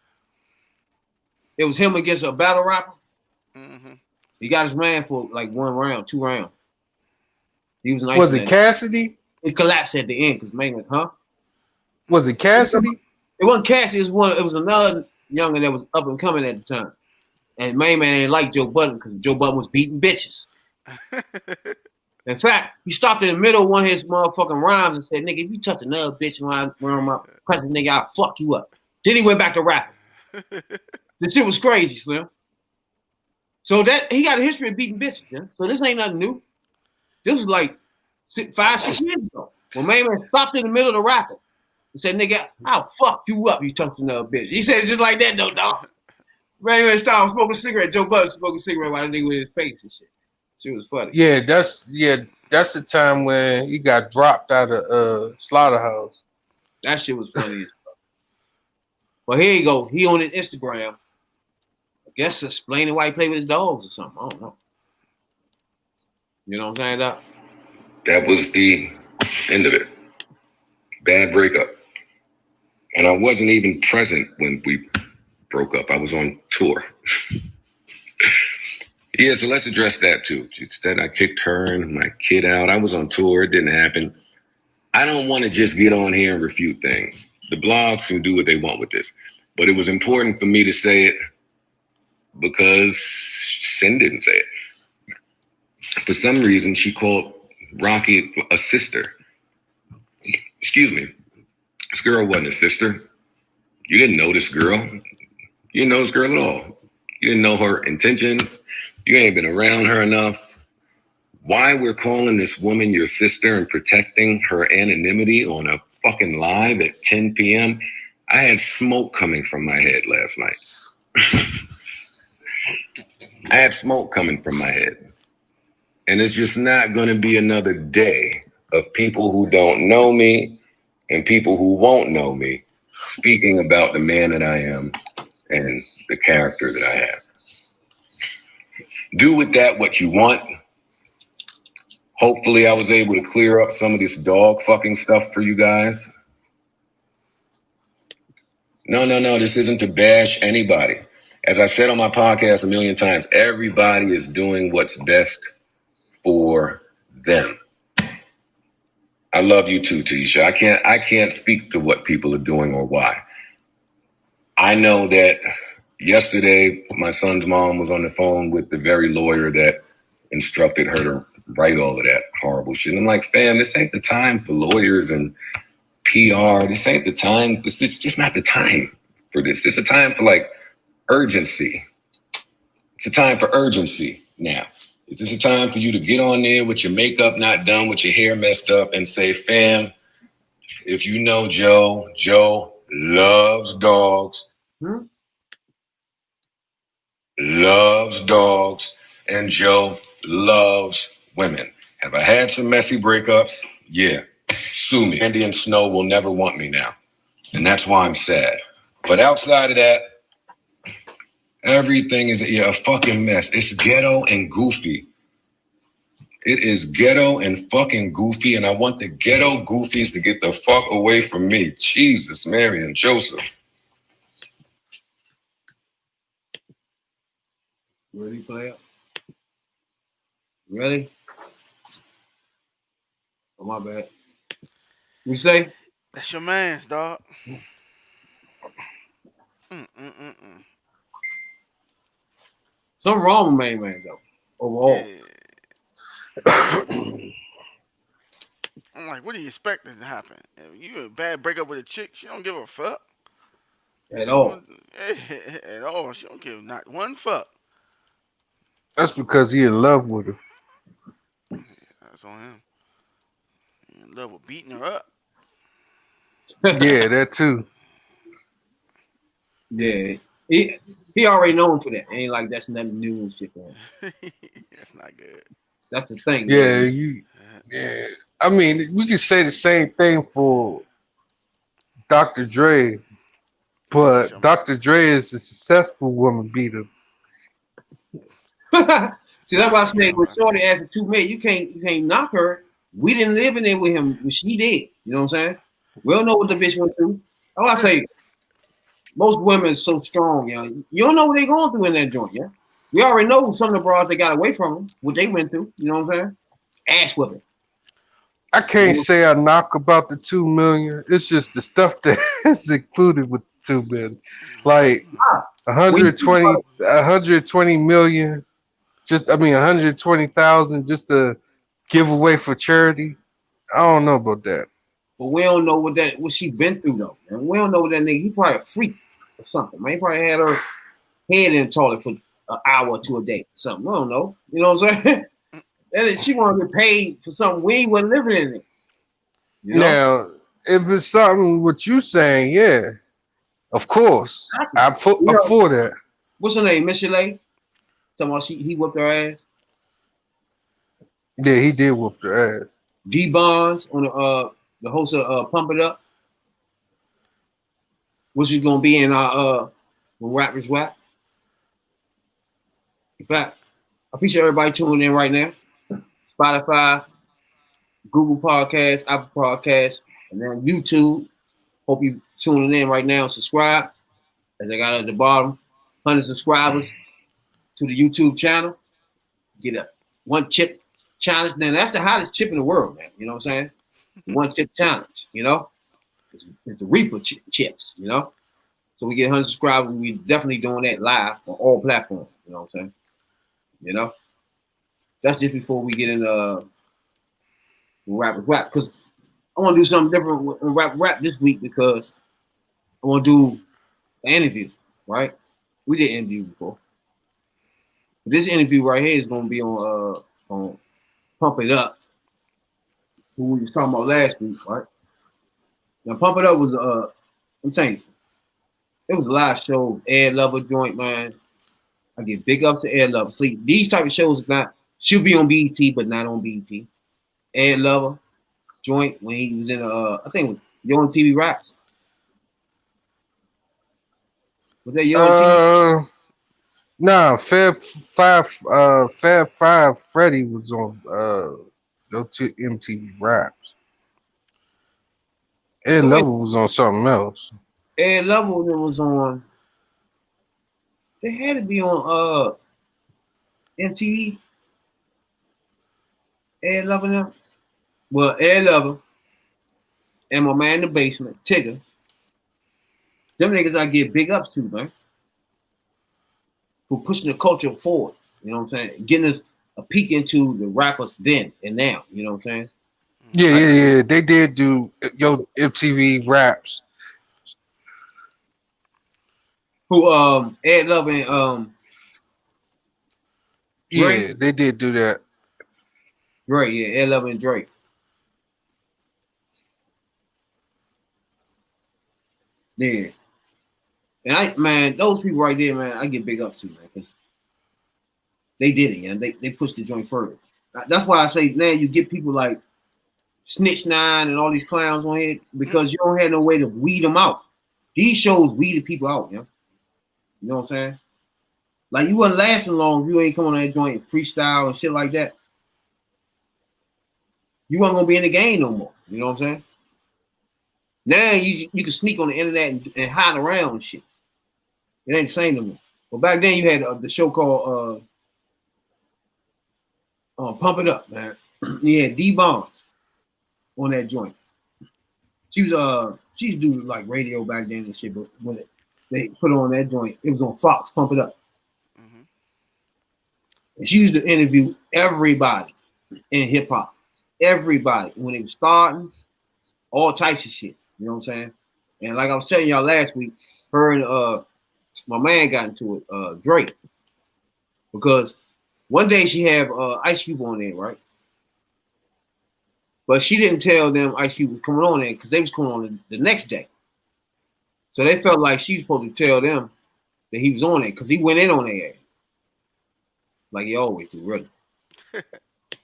It was him against a battle rapper. Mm-hmm. He got his man for like 1 round, 2 rounds. He was nice. Was it Cassidy? It collapsed at the end because man, Was it Cassidy? It wasn't Cassidy. It was another younger that was up and coming at the time. And main man ain't like Joe Budden because Joe Budden was beating bitches. In fact, he stopped in the middle of one of his motherfucking rhymes and said, "Nigga, if you touch another bitch when I'm up, nigga, I'll fuck you up." Then he went back to rapping. The shit was crazy, Slim. So that he got a history of beating bitches, yeah? So this ain't nothing new. This was like 5-6 years ago. When main man stopped in the middle of the rapping and said, "Nigga, I'll fuck you up. You touch another bitch." He said it just like that, though, dog. Main man started smoking a cigarette. Joe Budden smoking a cigarette while the nigga with his face and shit. Shit was funny. Yeah, that's the time when he got dropped out of Slaughterhouse. That shit was funny. But here you go. He on his Instagram. I guess explaining why he played with his dogs or something. I don't know. You know what I'm saying, Doc? That was the end of it. Bad breakup. And I wasn't even present when we broke up. I was on tour. Yeah, so let's address that too. She said I kicked her and my kid out. I was on tour. It didn't happen. I don't want to just get on here and refute things. The blogs can do what they want with this. But it was important for me to say it because Sin didn't say it. For some reason, she called Rocky a sister. Excuse me. This girl wasn't a sister. You didn't know this girl. You didn't know this girl at all. You didn't know her intentions. You ain't been around her enough. Why we're calling this woman your sister and protecting her anonymity on a fucking live at 10 p.m. I had smoke coming from my head last night. I had smoke coming from my head. And it's just not going to be another day of people who don't know me and people who won't know me speaking about the man that I am and the character that I have. Do with that what you want. Hopefully I was able to clear up some of this dog fucking stuff for you guys. No, this isn't to bash anybody. As I've said on my podcast a million times, everybody is doing what's best for them. I love you too, Tisha. I can't speak to what people are doing or why. I know that yesterday my son's mom was on the phone with the very lawyer that instructed her to write all of that horrible shit. I'm like, fam, this ain't the time for lawyers and PR. This ain't the time. It's just not the time for this. It's a time for like urgency. It's a time for urgency now. It's just a time for you to get on there with your makeup not done, with your hair messed up and say, fam, if you know Joe loves dogs. Loves dogs, and Joe loves women. Have I had some messy breakups? Yeah. Sue me. Andy and Snow will never want me now. And that's why I'm sad. But outside of that, everything is a fucking mess. It's ghetto and goofy. It is ghetto and fucking goofy, and I want the ghetto goofies to get the fuck away from me. Jesus, Mary and Joseph. Really, player? Really? Oh, my bad. You say? That's your man's, dog. Something wrong with main man, though. Overall. Yeah. I'm like, what do you expect to happen? If you a bad breakup with a chick, she don't give a fuck. At all. At all. She don't give not one fuck. That's because he in love with her. That's on him. He in love with beating her up. Yeah, that too. Yeah. He already known for that. Ain't like that's nothing new and shit for him. That's not good. That's the thing. Yeah, Man. yeah. I mean, we could say the same thing for Dr. Dre, but Dr. Dre is a successful woman beater. See, that's why I say when Shorty asked for 2 million, you can't knock her. We didn't live in there with him, but she did. You know what I'm saying? We don't know what the bitch went through. Oh, I tell you, most women are so strong, you know. You don't know what they're going through in that joint, yeah. We already know some of the bras they got away from them, what they went through. You know what I'm saying? Ass whipping. I can't say I knock about the 2 million. It's just the stuff that is included with the 2 million, like 120 million. Just 120,000 just to give away for charity. I don't know about that. But we don't know what she been through though. And we don't know what that nigga. He probably a freak or something. Man, he probably had her head in the toilet for an hour or 2 a day. Something. We don't know. You know what I'm saying? And she want to get paid for something we wasn't living in it. You know? Now, if it's something what you saying, yeah, of course, I'm for that. What's her name? Miss Chalet? Talking about he whooped her ass. Yeah, he did whoop her ass. D Bonds on the host of Pump It Up, which is gonna be in our when Rappers Rap. In fact, I appreciate everybody tuning in right now. Spotify, Google Podcasts, Apple Podcasts, and then YouTube. Hope you tuning in right now and subscribe. As I got at the bottom, 100 subscribers to the YouTube channel. Get a 1 chip challenge. Then that's the hottest chip in the world, man. You know what I'm saying? 1 chip challenge, you know? It's the Reaper chips, you know? So we get 100 subscribers. We definitely doing that live on all platforms. You know what I'm saying? You know? That's just before we get into Rappers Rap. Because I want to do something different with Rap this week because I want to do an interview, right? We did an interview before. This interview right here is going to be on Pump It Up, who we was talking about last week, right? Now, Pump It Up was, I'm telling you, it was a live show, Ed Lover joint, man. I give big ups to Ed Lover. See, these type of shows should be on BET, but not on BET. Ed Lover joint when he was in, I think it was Yo MTV Raps. Was that Yo MTV? Nah, Fab Five Freddy was on MTV Raps. Ed Lover was on something else. Ed Lover was on. They had to be on MTV. Ed Lover now. Well, Ed Lover and my man in the basement, Tigger. Them niggas I give big ups to, man. For pushing the culture forward. You know what I'm saying? Getting us a peek into the rappers then and now. You know what I'm saying? Yeah. They did do MTV Raps. Who Ed Lover and Drake? Yeah, they did do that. Drake, yeah, Ed Lover and Drake. Yeah. And those people right there, man, I get big ups to, man, because they did it, and they pushed the joint further. That's why I say now you get people like Snitch 9 and all these clowns on here because you don't have no way to weed them out. These shows weeded people out, you know what I'm saying? Like you wasn't lasting long if you ain't coming on that joint and freestyle and shit like that. You wasn't gonna be in the game no more. You know what I'm saying? Now you can sneak on the internet and hide around and shit. It ain't the same no more. But back then you had the show called Pump It Up, man. You had D Bonds on that joint. She used to do like radio back then and shit, but when they put on that joint, it was on Fox, Pump It Up. Mm-hmm. And she used to interview everybody in hip hop. Everybody. When it was starting, all types of shit. You know what I'm saying? And like I was telling y'all last week, her and my man got into it, Drake. Because one day she had Ice Cube on there, right? But she didn't tell them Ice Cube was coming on there because they was coming on the next day. So they felt like she was supposed to tell them that he was on there because he went in on their ass. Like he always do, really.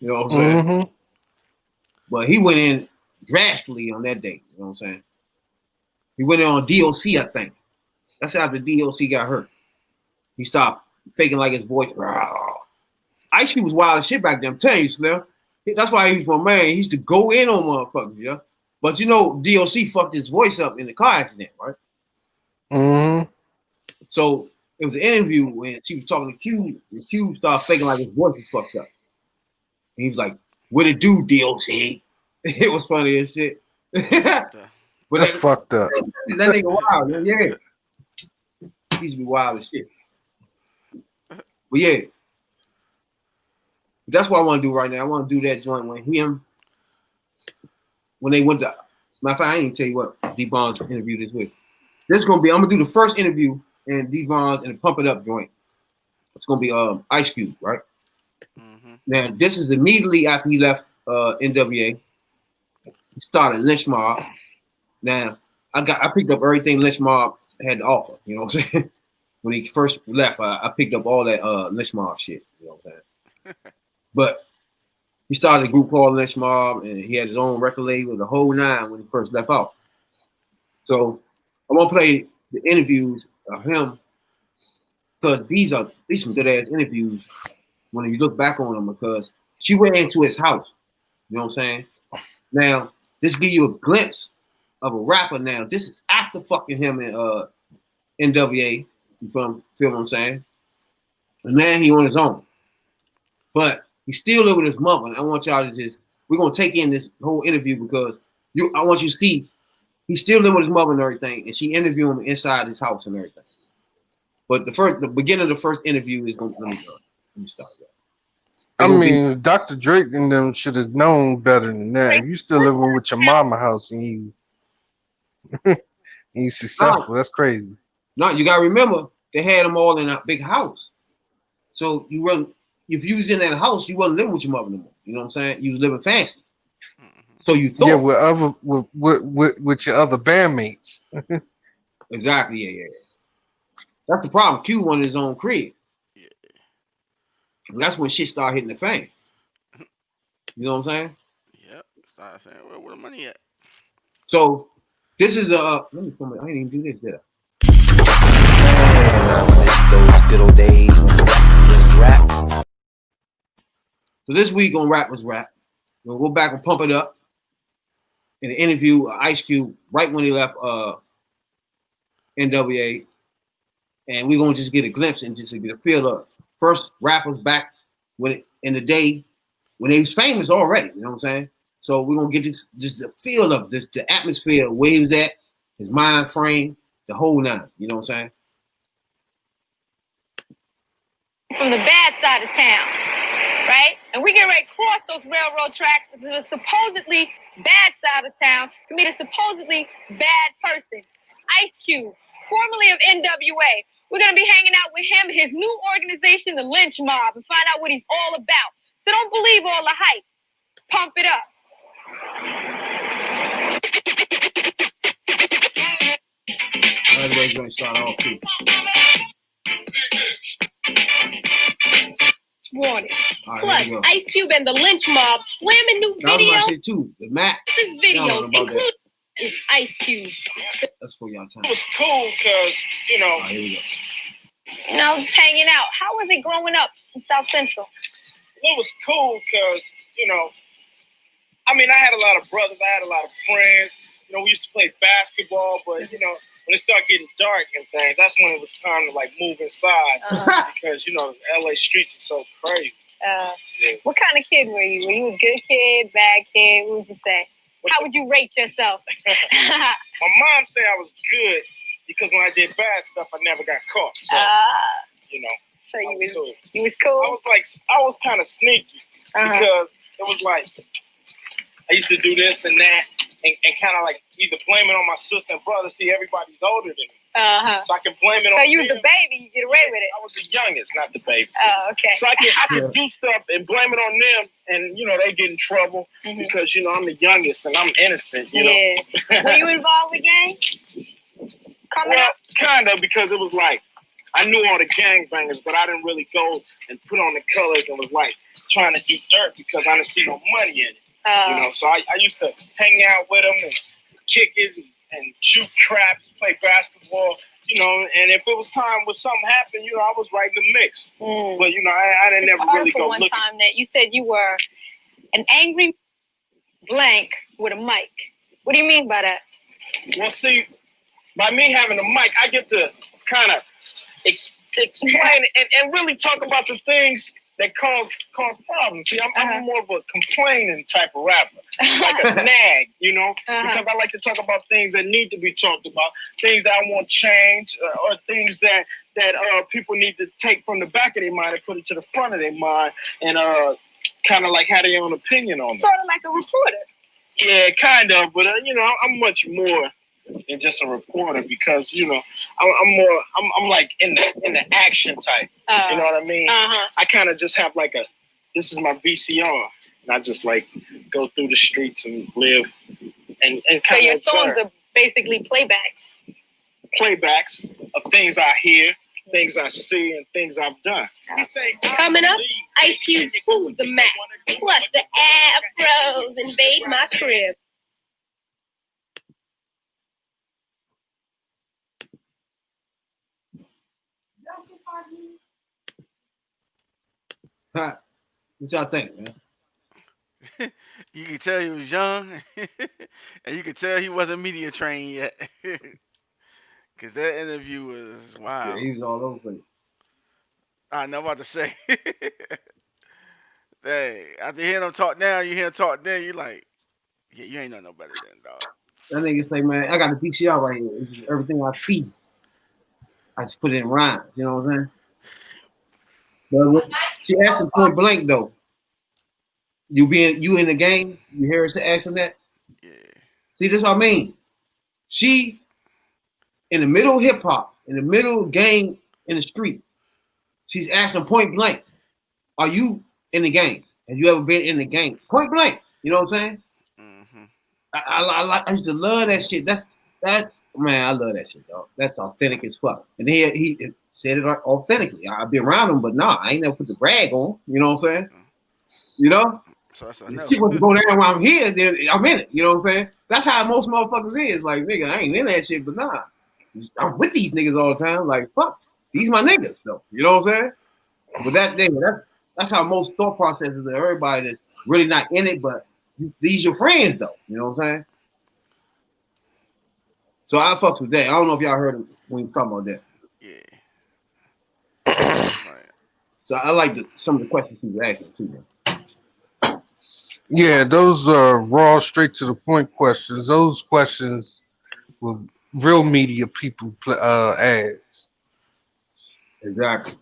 You know what I'm saying? Mm-hmm. But he went in drastically on that day. You know what I'm saying? He went in on DOC, I think. That's after DOC got hurt. He stopped faking like his voice. Ice Cube was wild as shit back then. I'm telling you, Slim. That's why he was my man. He used to go in on motherfuckers, yeah. But you know, DOC fucked his voice up in the car accident, right? Mm-hmm. So it was an interview when she was talking to Q, and Q started faking like his voice was fucked up. And he was like, "What it do, DOC?" It was funny as shit. But That's fucked up. That nigga wild, man. Yeah. He used to be wild as shit. But yeah. That's what I want to do right now. I want to do that joint when they went to, matter of fact, I ain't even tell you what D-Bon's interview this week. This is gonna be, I'm gonna do the first interview in D-Bon's and Pump It Up joint. It's gonna be Ice Cube, right? Mm-hmm. Now this is immediately after he left NWA. He started Lynch Mob. Now I picked up everything Lynch Mob had to offer. You know what I'm saying? When he first left, I picked up all that Lynch Mob shit. You know what I'm saying? But he started a group called Lynch Mob, and he had his own record label, the whole nine, when he first left out. So I want to play the interviews of him because these some good ass interviews when you look back on them, because she went into his house. You know what I'm saying? Now this give you a glimpse of a rapper. Now this is after fucking him in NWA. You feel what I'm saying? And now he on his own, but he still live with his mother. And I want y'all to we're gonna take in this whole interview because I want you to see he still live with his mother and everything, and she interviewed him inside his house and everything. But the beginning of the first interview is gonna let me start that. I mean, Dr. Drake and them should have known better than that. If you still living with your mama house and you successful, that's crazy. No, you gotta remember they had them all in a big house. So if you was in that house, you wasn't living with your mother no more. You know what I'm saying? You was living fancy. So you thought, with your other bandmates. Exactly, yeah. That's the problem. Q wanted his own crib. Yeah. And that's when shit started hitting the fan. You know what I'm saying? Yep. Start saying, well, where the money at? So this is let me come. I didn't even do this, did I? Those good old days when it was rap. So this week on Rap Was Rap, we'll go back and Pump It Up in an interview Ice Cube right when he left NWA, and we're gonna just get a glimpse and just get a feel of first rappers back in the day when they was famous already. You know what I'm saying? So we're gonna get just the feel of this, the atmosphere, where he was at, his mind frame, the whole nine. You know what I'm saying? From the bad side of town, right? And we get ready to cross those railroad tracks to the supposedly bad side of town to meet a supposedly bad person, Ice Cube, formerly of NWA. We're going to be hanging out with him, his new organization, the Lynch Mob, and find out what he's all about. So don't believe all the hype. Pump it up. All right, we're going to start off too. Warning. Right, Plus, Ice Cube and the Lynch Mob slamming new video. That was my shit too. The Mac. This video includes Ice Cube. That's for y'all time. It was cool because, you know. Here we go. You know, just hanging out. How was it growing up in South Central? It was cool because, you know, I mean, I had a lot of brothers. I had a lot of friends. You know, we used to play basketball, but, you know, when it started getting dark and things, that's when it was time to, like, move inside because, you know, LA streets are so crazy. Yeah. What kind of kid were you? Were you a good kid, bad kid? What would you say? How would you rate yourself? My mom said I was good because when I did bad stuff, I never got caught. So, you know, so you was cool. You was cool? I was kind of sneaky because it was like I used to do this and that and kind of like either blame it on my sister and brother. See, everybody's older than me. So I can blame it on So you was the baby, you get away with it. I was the youngest, not the baby. Oh, okay. So I could do stuff and blame it on them, and you know they get in trouble because you know I'm the youngest and I'm innocent. You know. Were you involved with gangs? Kind of, because it was like I knew all the gangbangers, but I didn't really go and put on the colors and was like trying to eat dirt because I didn't see no money in it. You know, so I used to hang out with them and kick it and shoot craps, play basketball. You know, and if it was time when something happened, you know, I was right in the mix. But you know, I didn't never really go one looking. time that you said you were an angry blank with a mic. What do you mean by that? Well, see, by me having a mic, I get to kind of explain and really talk about the things that cause problems. See, I'm more of a complaining type of rapper, like a nag, you know, because I like to talk about things that need to be talked about, things that I want change, or things that people need to take from the back of their mind and put it to the front of their mind, and kind of like have their own opinion on it. Sort of like a reporter. Yeah, kind of, but you know, I'm much more than just a reporter because you know I'm like in the action type. You know what I mean? I kind of just have like this is my VCR, and I just like go through the streets and live and kind of. So your songs are basically playbacks of things I hear, things I see, and things I've done. Coming up, Ice Cube's Who's the Mac? Plus the Afros invade my crib. What y'all think, man? You could tell he was young, and you could tell he wasn't media trained yet. Because that interview was wild. Yeah, he was all over the place. I know what to say. Dang, after hearing him talk now, you hear him talk then, you like, yeah, you ain't know no better than dog. That nigga say, man, I got the VCR right here. It's just everything I see, I just put it in rhymes. You know what I'm saying? But she asked him point blank though. You in the game? You hear us asking that? Yeah. See, that's what I mean. She in the middle of hip hop, in the middle of game in the street. She's asking point blank, "Are you in the game? Have you ever been in the game?" Point blank. You know what I'm saying? Mm-hmm. I used to love that shit. That man, I love that shit, dog. That's authentic as fuck. And he said it authentically. I've been around him, but nah, I ain't never put the brag on. You know what I'm saying? You know? So that's If she wants to go down while I'm here, then I'm in it. You know what I'm saying? That's how most motherfuckers is. Like, nigga, I ain't in that shit, but nah. I'm with these niggas all the time. Like, fuck, these my niggas, though. You know what I'm saying? But that's how most thought processes of everybody that's really not in it, but these your friends, though. You know what I'm saying? So I fucks with that. I don't know if y'all heard him when he was talking about that. Yeah. So I like some of the questions he was asking too, though. Yeah, those are raw, straight to the point questions. Those questions were real media people ask. Exactly.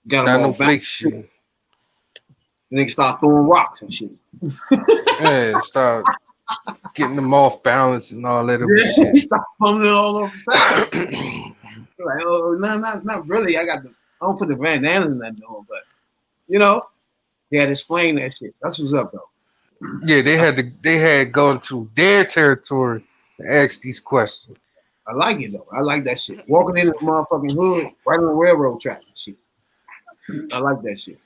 Got Not them all no fake shit. Niggas start throwing rocks and shit. Yeah, start getting them off balance and all that other shit. Start fumbling all over the side. Like, oh, no, not really. I don't put the bandanas in that door, but you know, they had to explain that shit. That's what's up, though. Yeah, they had gone to their territory to ask these questions. I like it though. I like that shit. Walking in the motherfucking hood, right on the railroad track and shit. I like that shit.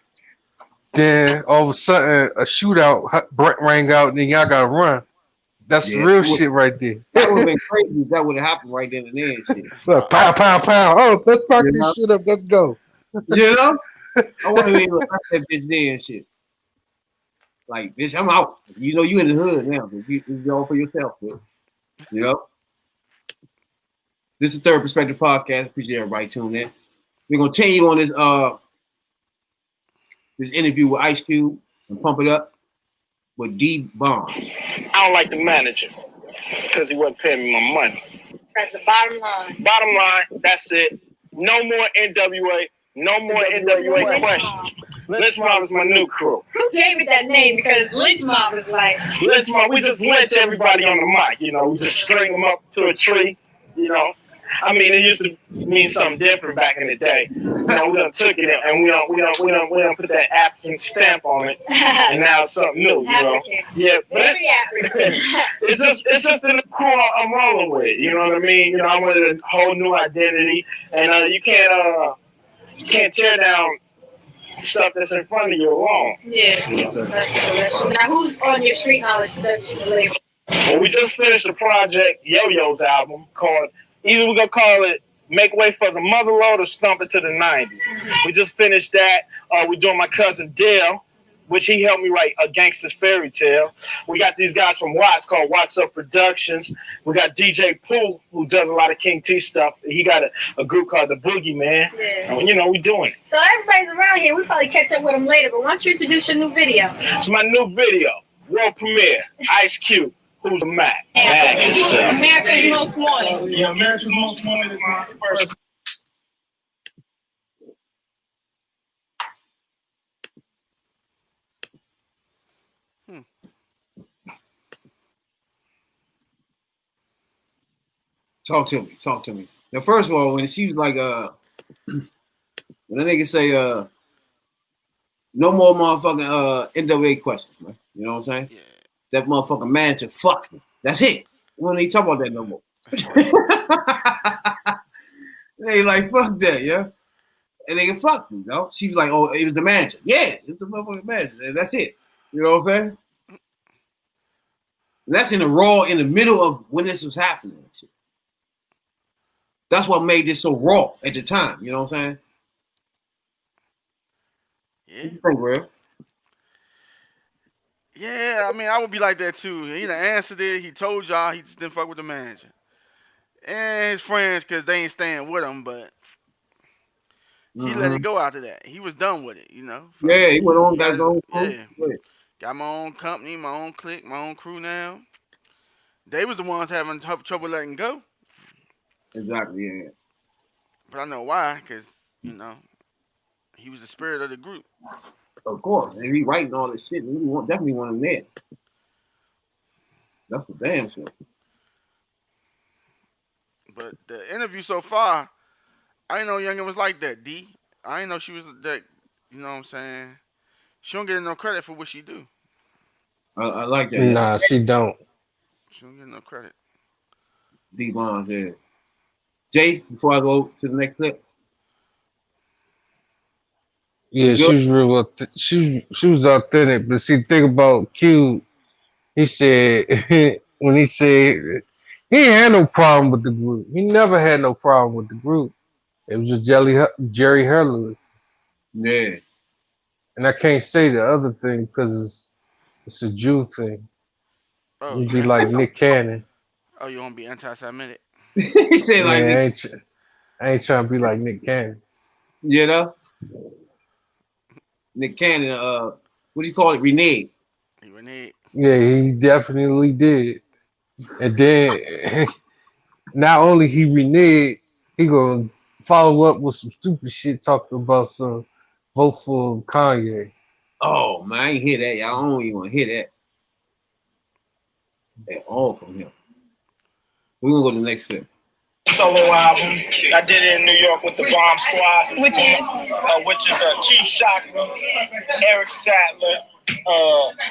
Then all of a sudden a shootout rang out, and then y'all gotta run. That's real shit right there. That would have been crazy if that would have happened right then and there and shit. Look, pow, pow, pow. Oh, let's fuck this shit up. Let's go. You know? I want to be able to fuck that bitch there and shit. Like, bitch, I'm out. You know you in the hood now. You're all for yourself, bitch. You know? This is Third Perspective Podcast. Appreciate everybody tuning in. We're gonna continue on this interview with Ice Cube and Pump It Up with D Bonds. I don't like the manager because he wasn't paying me my money. That's the bottom line. Bottom line, that's it. No more NWA. No more NWA questions. Lynch Mob is my new crew. Who gave it that name? Because Lynch Mob is like... Lynch Mob, we just lynch everybody on the mic, you know. We just string them up to a tree, you know. I mean, it used to mean something different back in the day. You know, we done took it and we don't put that African stamp on it, and now it's something new, you know. Yeah, but it's just in the core I'm rolling with. You know what I mean? You know, I wanted a whole new identity, and you can't tear down stuff that's in front of you alone. Yeah. That's true. Now, who's on your street knowledge production label? Well, we just finished the project Yo-Yo's album called, either we're going to call it Make Way for the Motherload or Stomp It to the 90s. We just finished that. We're doing my cousin Dale, which he helped me write A Gangster's Fairy Tale. We got these guys from Watts called Watts Up Productions. We got DJ Pooh, who does a lot of King T stuff. He got a group called The Boogie Man. Yeah. And, you know, we doing it. So everybody's around here. We'll probably catch up with them later, but why don't you introduce your new video? It's my new video, world premiere, Ice Cube. Who's a Mac? Mac yourself. America's Most Wanted. Yeah, America's Most Wanted is my first. Talk to me. Now, first of all, when she was like, when the nigga say, no more motherfucking NWA questions, man. You know what I'm saying? Yeah. That motherfucking manager fucked me. That's it. We don't need to talk about that no more. They like, fuck that, yeah. And they get fucked me, you know? She was like, oh, it was the manager. Yeah, it was the motherfucking manager. And that's it. You know what I'm saying? And that's in the middle of when this was happening. That's what made this so raw at the time. You know what I'm saying? Yeah. What you think, Real? Yeah, I mean, I would be like that too. He done answered it. He told y'all he just didn't fuck with the manager. And his friends, because they ain't staying with him, but he let it go after that. He was done with it, you know? Yeah, he went on, got his own Yeah. crew. Got my own company, my own clique, my own crew now. They was the ones having trouble letting go. Exactly, yeah. But I know why, because, you know, he was the spirit of the group. Of course. And he writing all this shit. We definitely want him there. That's for damn sure. But the interview so far, I didn't know Youngin was like that, D. I didn't know she was that, you know what I'm saying? She don't get no credit for what she do. I like that. Nah, she don't. She don't get no credit. D-Bonds, yeah. Jay, before I go to the next clip. Yeah, she was real. She was authentic. But see, think about Q. He said when he said he ain't had no problem with the group. He never had no problem with the group. It was just Jerry Hurley. Yeah. And I can't say the other thing because it's a Jew thing. Oh, You'd be like Nick Cannon. Oh, you want to be anti-Semitic? He said like I ain't trying to be like Nick Cannon. You know? Nick Cannon, what do you call it? Reneged. He reneged. Yeah, he definitely did. And then not only he reneged, he gonna follow up with some stupid shit talking about some vote for Kanye. Oh man, I ain't hear that. Y'all don't even want to hear that at all from him. We're gonna go to the next clip. Solo album. I did it in New York with the Bomb Squad. Which is? Keith Shockley, Eric Sattler,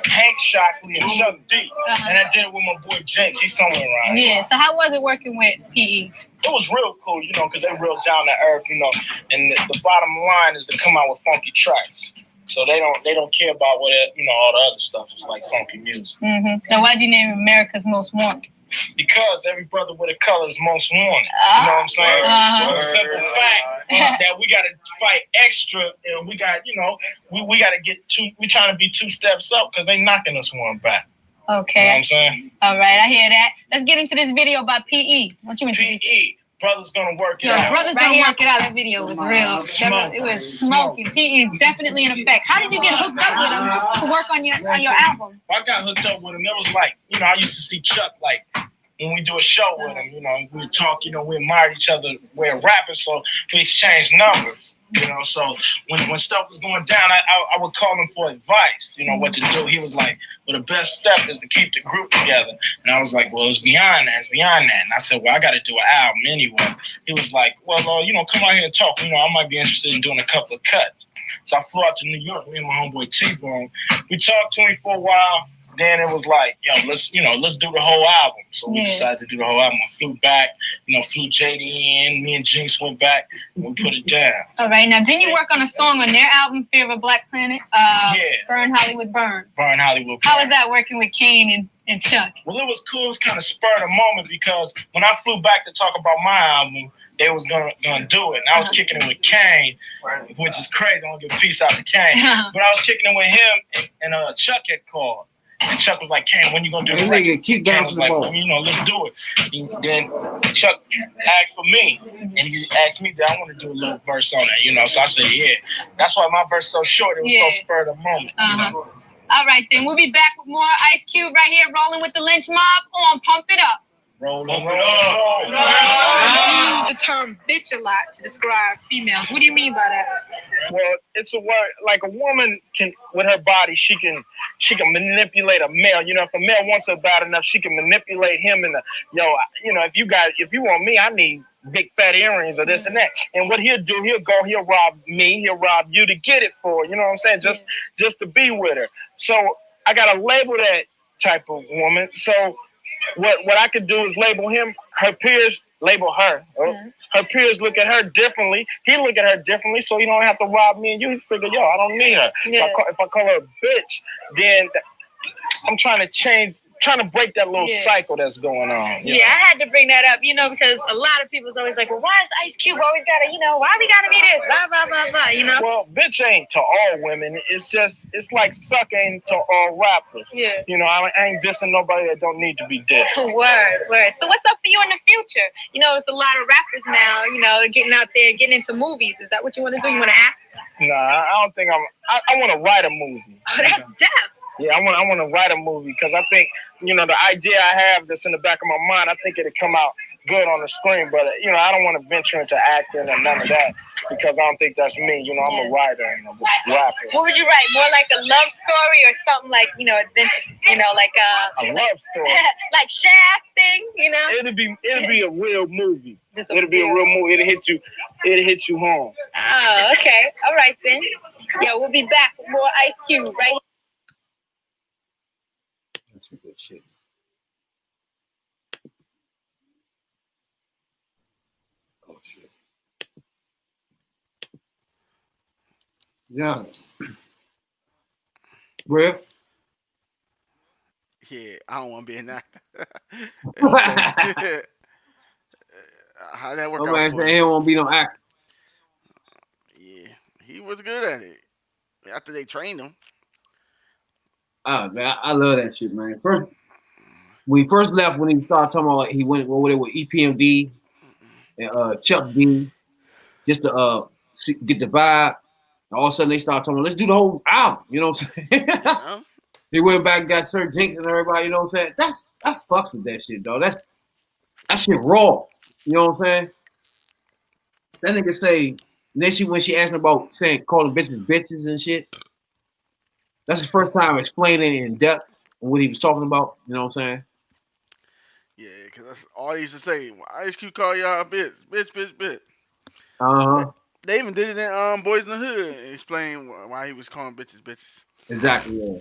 Hank Shockley, and Chuck D. And I did it with my boy Jinx. He's somewhere around here. Yeah. So how was it working with PE? It was real cool, you know, because they're real down to earth, you know. And the bottom line is to come out with funky tracks. So they don't care about what all the other stuff. It's like funky music. Mm-hmm. Now, why'd you name America's Most Wanted? Because every brother with a color is most wanted. You know what I'm saying? The simple fact that we got to fight extra, and we got, we got to get we trying to be 2 steps up because they knocking us one back. Okay. You know what I'm saying? All right, I hear that. Let's get into this video by PE. What you introduce? PE. Brother's gonna work it Yo, out. Brother's gonna work it out. That video was real. It was smoking. PE definitely in effect. How did you get hooked up with him to work on your album? I got hooked up with him. It was like, I used to see Chuck like when we do a show with him, we talk, we admired each other. We're rapping, so we exchanged numbers. So when stuff was going down, I would call him for advice, what to do. He was like, well, the best step is to keep the group together. And I was like, well, it's beyond that. And I said, well, I got to do an album anyway. He was like, well, come out here and talk. I might be interested in doing a couple of cuts. So I flew out to New York, me and my homeboy T-Bone. We talked to him for a while. then it was like, let's do the whole album. So we decided to do the whole album. I flew back, flew JD in. Me and Jinx went back and we put it down. All right. Now, didn't you work on a song on their album, Fear of a Black Planet? Burn Hollywood Burn. Burn Hollywood Burn. How was that working with Kane and Chuck? Well, it was cool. It was kind of spur of the moment because when I flew back to talk about my album, they was gonna do it. And I was kicking it with Kane, which is crazy. I want to give peace out to Kane. But I was kicking it with him, and Chuck had called. And Chuck was like, Kane, when you gonna do the record? Keep Kane bouncing was the like, ball. let's do it. And then Chuck asked for me, and he asked me that I want to do a little verse on it, So I said, yeah. That's why my verse so short. It was so spur of the moment. All right, then. We'll be back with more Ice Cube right here, rolling with the Lynch Mob on Pump It Up. Roll. You use the term bitch a lot to describe females. What do you mean by that? Well, it's a word like a woman can, with her body, she can manipulate a male. If a male wants her bad enough, she can manipulate him. And if you want me, I need big fat earrings or this and that. And what he'll do, he'll rob me, he'll rob you to get it for. You know what I'm saying? Just to be with her. So I gotta label that type of woman. So what I could do is label him, her peers label her. Her peers look at her differently. He look at her differently, so he don't have to rob me and you. He figure, I don't need her. Yeah. So if I call her a bitch, then I'm trying to break that little cycle that's going on. Yeah, I had to bring that up, because a lot of people's always like, well, why is Ice Cube always gotta, why we gotta be this, blah, blah, blah, blah, Well, bitch ain't to all women. It's like suck ain't to all rappers. Yeah. I ain't dissing nobody that don't need to be dissed. Word. So what's up for you in the future? It's a lot of rappers now, getting out there, getting into movies. Is that what you want to do? You want to act? Nah, I don't think I want to write a movie. Oh, that's deaf. Yeah, I want to write a movie because I think, the idea I have that's in the back of my mind, I think it'll come out good on the screen. But, I don't want to venture into acting and none of that because I don't think that's me. I'm a writer and a rapper. What would you write? More like a love story or something like, adventure, like a love story. Like Shaft thing, It'll be a real movie. It'll be a real movie. It'll hit you home. Oh, okay. All right, then. Yo, we'll be back with more Ice Cube right here. That's some good shit. Oh shit. Yeah. Where? Yeah, I don't want to be in that. How'd that work My out? man said he don't want to be no actor. Yeah, he was good at it. After they trained him. Oh man, I love that shit, man. When he first left, when he started talking about he went over there with EPMD and Chuck D, just to get the vibe. And all of a sudden they started talking, let's do the whole album. You know what I'm saying? Yeah. He went back and got Sir Jinx and everybody. You know what I'm saying? I fucks with that shit, dog. That shit raw. You know what I'm saying? That nigga say. And then when she asked him about calling bitches and shit. That's the first time explaining in depth what he was talking about. You know what I'm saying? Yeah, because that's all he used to say. Ice Cube call y'all a bitch. Uh-huh. They even did it in Boys in the Hood. Explain why he was calling bitches. Exactly, yeah.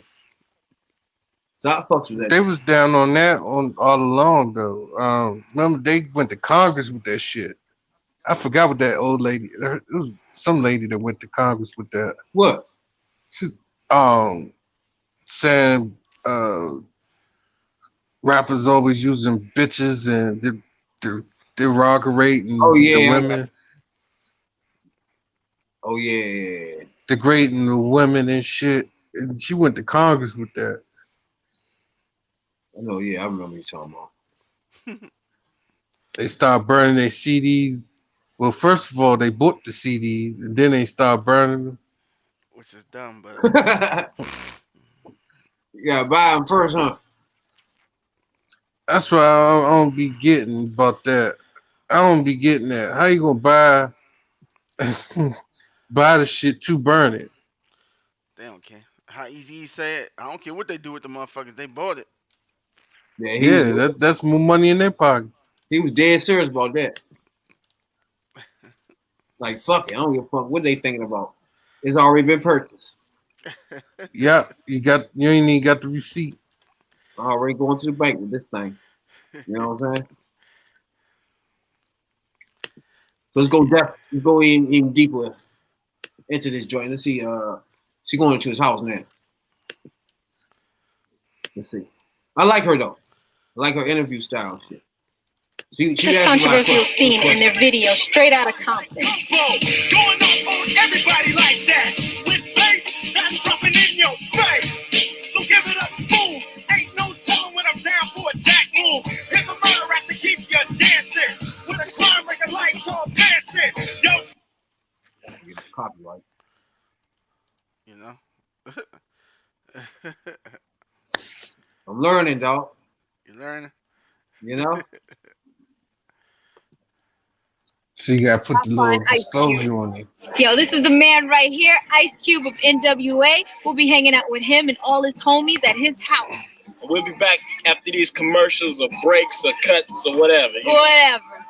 So I fucks with that. They was down on that all along, though. Remember, they went to Congress with that shit. I forgot what that old lady. It was some lady that went to Congress with that. What? She, saying rappers always using bitches and they're derogating the women. Oh yeah. Degrading the women and shit. And she went to Congress with that. I know, yeah, I remember you talking about. They started burning their CDs. Well, first of all, they bought the CDs and then they started burning them. Which is dumb, but you gotta buy them first, huh? That's why I don't be getting about that. I don't be getting that. How you gonna buy the shit to burn it? They don't care. How easy he said, I don't care what they do with the motherfuckers. They bought it. Yeah, that's more money in their pocket. He was dead serious about that. Like, fuck it. I don't give a fuck what they thinking about. It's already been purchased. Yeah, you ain't even got the receipt. already going to the bank with this thing. You know what I'm saying? So let's go in deeper into this joint. Let's see. She's going into his house now. Let's see. I like her though. I like her interview style and shit. This controversial scene in their video straight out of Compton. Going up on everybody like that. With bass, that's dropping in your face. So give it up, smooth. Ain't no telling when I'm down for a jack move. Here's a murder rap to keep you dancing. With a crime like a light Charles Manson. Yo. Copyright. You know. I'm learning, dog. You learning? You know. So you gotta put the little Ice Cube. disclosure on it. Yo, this is the man right here, Ice Cube of NWA. We'll be hanging out with him and all his homies at his house. We'll be back after these commercials or breaks or cuts or whatever.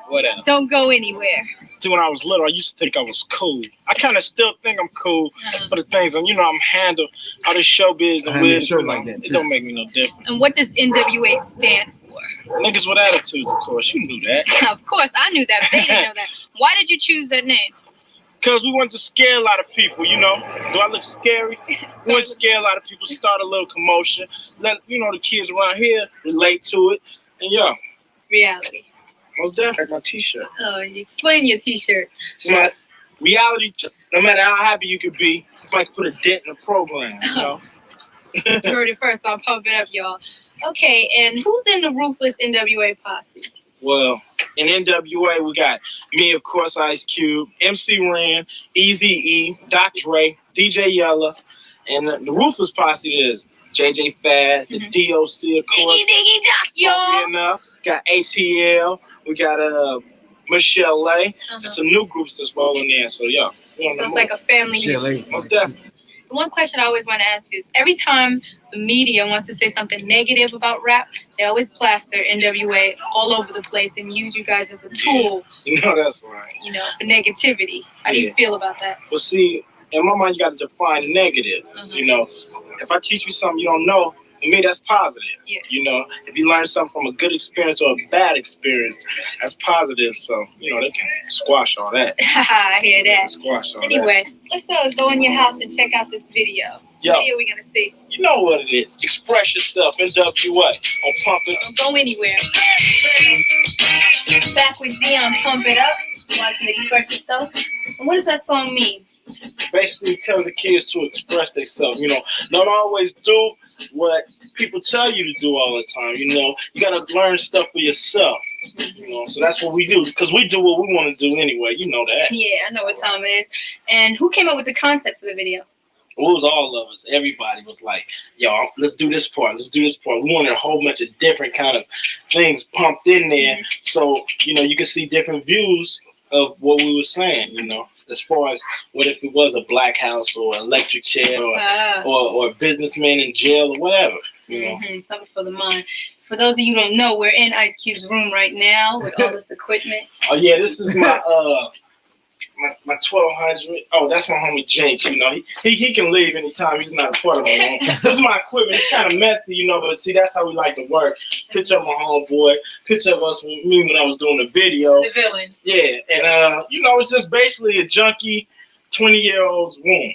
Whatever. Don't go anywhere. See, when I was little, I used to think I was cool. I kind of still think I'm cool for the things, and I'm handle how this showbiz and weird. Like that, it don't make me no difference. And what does NWA stand for? Niggas with attitudes, of course. You knew that. Of course, I knew that, but they didn't know that. Why did you choose that name? Because we wanted to scare a lot of people, Do I look scary? We want to scare a lot of people, start a little commotion, let the kids around here relate to it, and it's reality. Most definitely. My t-shirt. Oh, explain your t-shirt. My reality, no matter how happy you could be, it's like put a dent in the program, You heard it first, so I'll pump it up, y'all. Okay, and who's in the Ruthless NWA posse? Well, in NWA, we got me, of course, Ice Cube, MC Ren, Eazy-E, Dr. Dre, DJ Yella, and the Ruthless posse is JJ Fad, the DOC, of course. Diggy Doc, y'all. Enough. Got ATL. We got Michelle A. And some new groups that's rolling in. So So it's like a family. Most definitely. One question I always want to ask you is every time the media wants to say something negative about rap, they always plaster NWA all over the place and use you guys as a tool. That's right. For negativity. How do you feel about that? Well, see, in my mind, you got to define negative. If I teach you something you don't know, for me, that's positive. Yeah. If you learn something from a good experience or a bad experience, that's positive. So, they can squash all that. I hear that. Squash all Anyway, let's go in your house and check out this video. Yo. What video are we going to see? You know what it is. Express yourself, NWA. On Pump It. Don't go anywhere. Back with Dion, Pump It Up. You want to express yourself? And what does that song mean? Basically tells the kids to express themselves. Don't always do what people tell you to do all the time. You got to learn stuff for yourself. So that's what we do, because we do what we want to do anyway. You know that. Yeah, I know what time it is. And who came up with the concept for the video? It was all of us. Everybody was like, yo, let's do this part. Let's do this part. We wanted a whole bunch of different kind of things pumped in there. So, you can see different views of what we were saying, as far as what if it was a black house or an electric chair or a businessman in jail or whatever. Something for the mind. For those of you who don't know, we're in Ice Cube's room right now with all this equipment. Oh, yeah, this is my my 1200. Oh, that's my homie Jinx. He can leave anytime. He's not a part of my home. This is my equipment. It's kind of messy, but see, that's how we like to work. Picture of my homeboy. Picture of us, me when I was doing the video. The villains. Yeah, and it's just basically a junkie 20-year-old's room.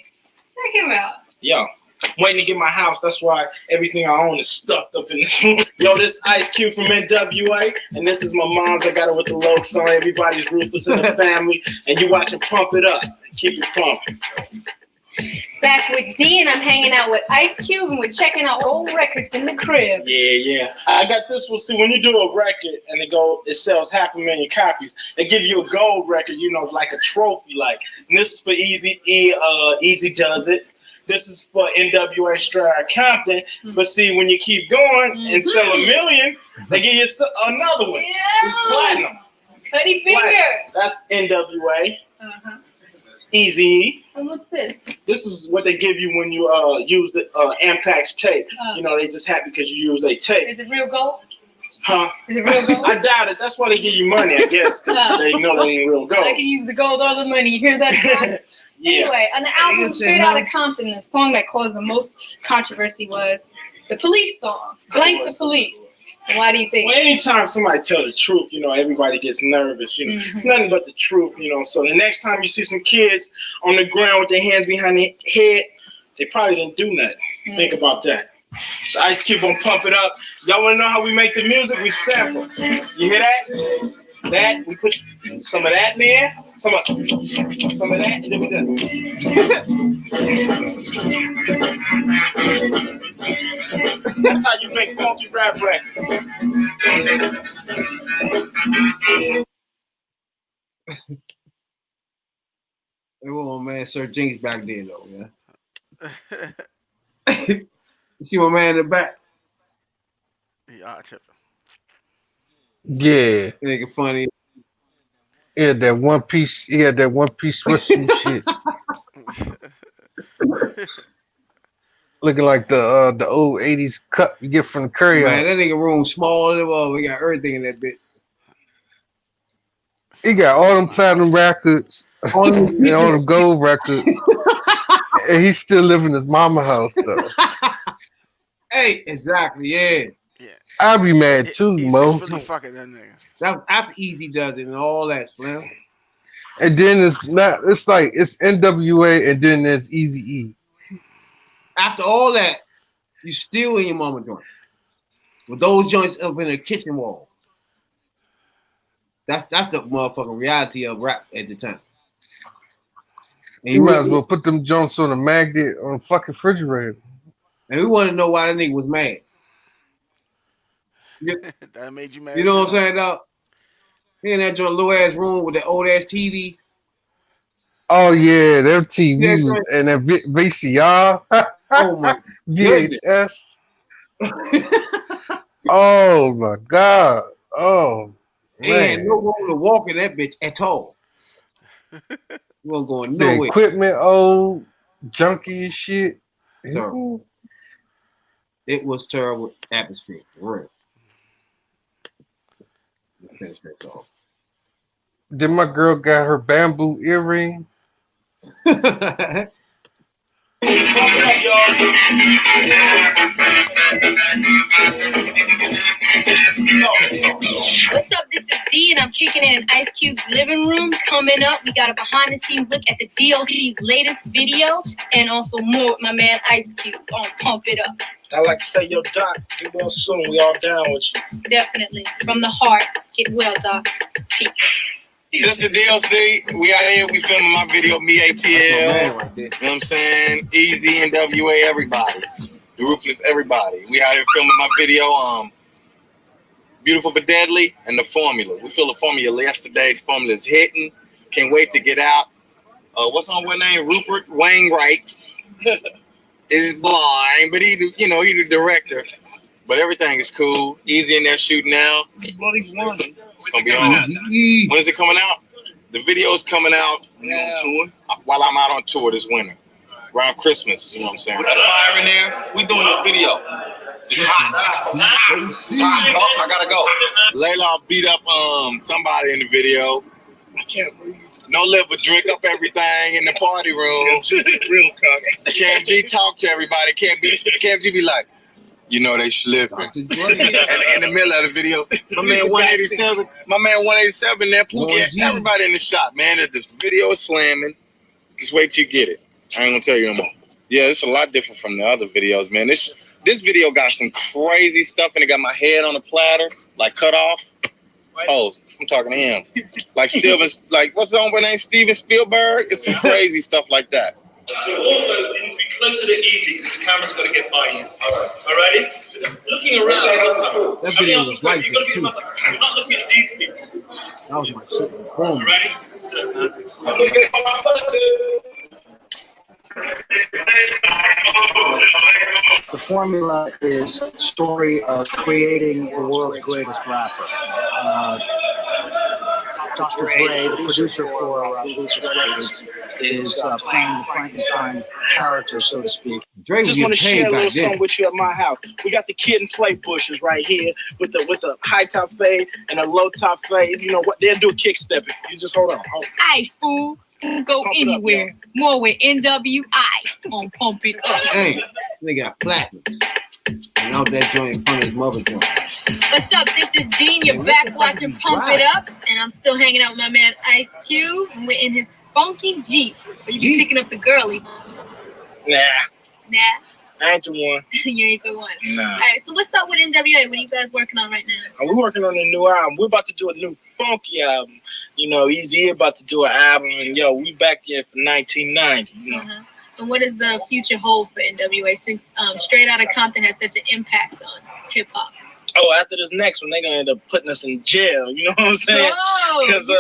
Check him out. Yo. I'm waiting to get my house. That's why everything I own is stuffed up in this room. Yo, this Ice Cube from NWA, and this is my mom's. I got her with the Lokes on. Everybody's Ruthless in the family, and you watching Pump It Up. Keep it pumping. Back with D, and I'm hanging out with Ice Cube, and we're checking out old records in the crib. Yeah. I got this one. See, when you do a record and it sells 500,000 copies, they give you a gold record, like a trophy. And this is for Eazy-E. Eazy Does It. This is for NWA straight out of Compton. But see, when you keep going and sell 1 million, they give you another one. It's platinum. Cuddy Finger. That's NWA. Eazy-E. And what's this? This is what they give you when you use the Ampex tape. They just happy because you use a tape. Is it real gold? Huh? Is it real gold? I doubt it. That's why they give you money, I guess, because they know they ain't real gold. I can use the gold or the money. You hear that, guys? Anyway, on the album Straight Outta Compton, the song that caused the most controversy was the Police song. Blank the Police. And why do you think? Well, anytime somebody tell the truth, everybody gets nervous. It's nothing but the truth, So the next time you see some kids on the ground with their hands behind their head, they probably didn't do nothing. Think about that. So Ice Cube gonna pump it up. Y'all wanna know how we make the music? We sample. You hear that? That we put some of that in there, some of that, and then we do. That's how you make funky rap records. Oh man, Sir Jinx back there though, yeah. You see my man in the back? Yeah, tripping. Yeah. Nigga funny. Yeah, that one piece. Yeah, that one piece swishing shit. Looking like the old '80s cup you get from the curry. Man, that nigga room small. We got everything in that bitch. He got all them platinum records, and all them gold records, and he's still living in his mama house though. Hey, exactly, yeah. I'd be mad too, Mo. Really fucking that nigga. That after Easy does it and all that, Slim. And then it's not. It's like it's NWA, and then there's Easy E. After all that, you still in your mama joint with those joints up in the kitchen wall. That's the motherfucking reality of rap at the time. And You might as well put them joints on a magnet on a fucking refrigerator. And we want to know why that nigga was mad. That made you mad. You know what I'm saying, dog? He in that joint little ass room with that old ass TV. Oh yeah, their TV and that VCR. Oh my VHS. Oh my god. Oh he had man. no room to walk in that bitch at all. You wasn't going The nowhere. equipment old, junky as shit. Terrible. It was terrible atmosphere, for real. Let's finish this off. Then my girl got her bamboo earrings. What's up? This is D, and I'm kicking it in Ice Cube's living room. Coming up, we got a behind-the-scenes look at the DOC's latest video, and also more with my man Ice Cube on Pump It Up. I like to say, yo, Doc, get well soon. We all down with you. Definitely. From the heart. Get well, Doc. Peace. This is DLC. We out here. We filming my video, Me ATL. You know what I'm saying? Easy, NWA, everybody. The Ruthless, everybody. We out here filming my video. Beautiful but Deadly and the Formula. We filmed the Formula yesterday. The Formula is hitting. Can't wait to get out. What's on what name? Rupert Wainwright is blind, but he the director. But everything is cool. Easy in there shooting now. It's gonna be on. When is it coming out? The video is coming out while I'm out on tour this winter. Around Christmas, you know what I'm saying? With the fire in there, we doing this video. It's hot. It's hot. Oh, I gotta go. Layla beat up somebody in the video. I can't breathe. No liver, drink up everything in the party room. Real cocky. KMG talk to everybody. KMG be like, you know they slipping. In the middle of the video, my man 187 there, Pookie, everybody in the shot, man. The video is slamming. Just wait till you get it. I ain't gonna tell you no more. Yeah, it's a lot different from the other videos, man. This video got some crazy stuff, and it got my head on a platter, like cut off. Oh, I'm talking to him. Like Steven, like what's the homeboy name? Steven Spielberg. It's some crazy stuff like that. Also, you need to be closer to Easy because the camera's got to get by you. Alrighty? So looking around. That video was like this too. You're not looking at these people. That was my shit. Alrighty? The Formula is a story of creating the world's greatest rapper. Dr. Dre, the producer for Lucid Records, is playing the Frankenstein character, so to speak. Dre Just want to share a little something with you at my house. We got the kid and play bushes right here with the high top fade and a low top fade. You know what? They'll do a kick step. If you just hold on. Hey, fool. Go anywhere. More with NWI on Pump It Up. Hey, they got platinums. And out that joint in front of his mother joint. What's up? This is Dean. You're back watching Pump It Up, and I'm still hanging out with my man Ice Cube. And we're in his funky Jeep. Where you be picking up the girlies. Nah, Nah, I ain't the one. you ain't the one. Nah. All right, so what's up with NWA? What are you guys working on right now? We're working on a new album. We're about to do a new funky album. You know, Easy about to do an album, and yo, we back there for 1990. You know. Uh-huh. And what does the future hold for NWA since Straight Outta Compton has such an impact on hip hop? Oh, after this next one, they're gonna end up putting us in jail. You know what I'm saying? Whoa. Because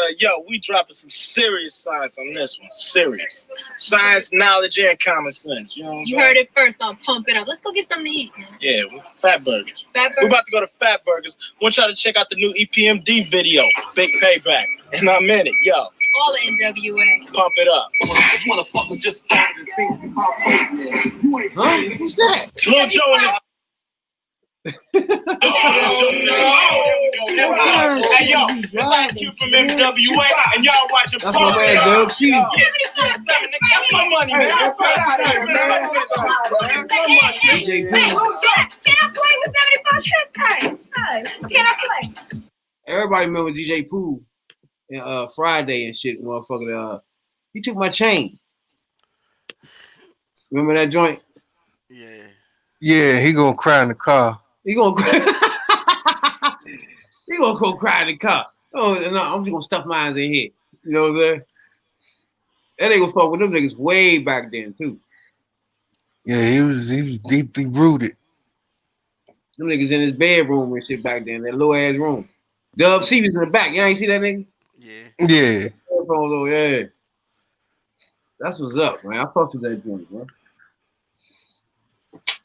we dropping some serious science on this one. Serious science, knowledge, and common sense. You know what I'm You saying? heard it first on Pump It Up. Let's go get something to eat. Yeah, Fat Burgers. Fat We're Burgers. about to go to Fat Burgers. Want y'all to check out the new EPMD video, Big Payback. And I'm in it, yo. All the NWA. Pump it up. It's one of something just started and things is how crazy it is. You ain't Huh? Who's that? Lil Joe in the Hey yo, it's Ice Cube from MWA, and y'all watching That's my man, Doug Q. That's my money, man. That's my money. DJ Hey, Pooh. oh, Jack, can I play with 75 cents? Hey, can I play? Everybody remember DJ Pooh and Friday and shit, motherfucker. He took my chain. Remember that joint? Yeah. Yeah, he gonna cry in the car. He gonna cry. He gonna go cry in the car. Oh no, I'm just gonna stuff mine in here. You know what I'm saying? That nigga was fuck with them niggas way back then too. Yeah, he was deeply rooted. Them niggas in his bedroom and shit back then, that little ass room. Dub C was in the back. Y'all ain't see that nigga? Yeah. Yeah. That's what's up, man. I fucked with that joint, man.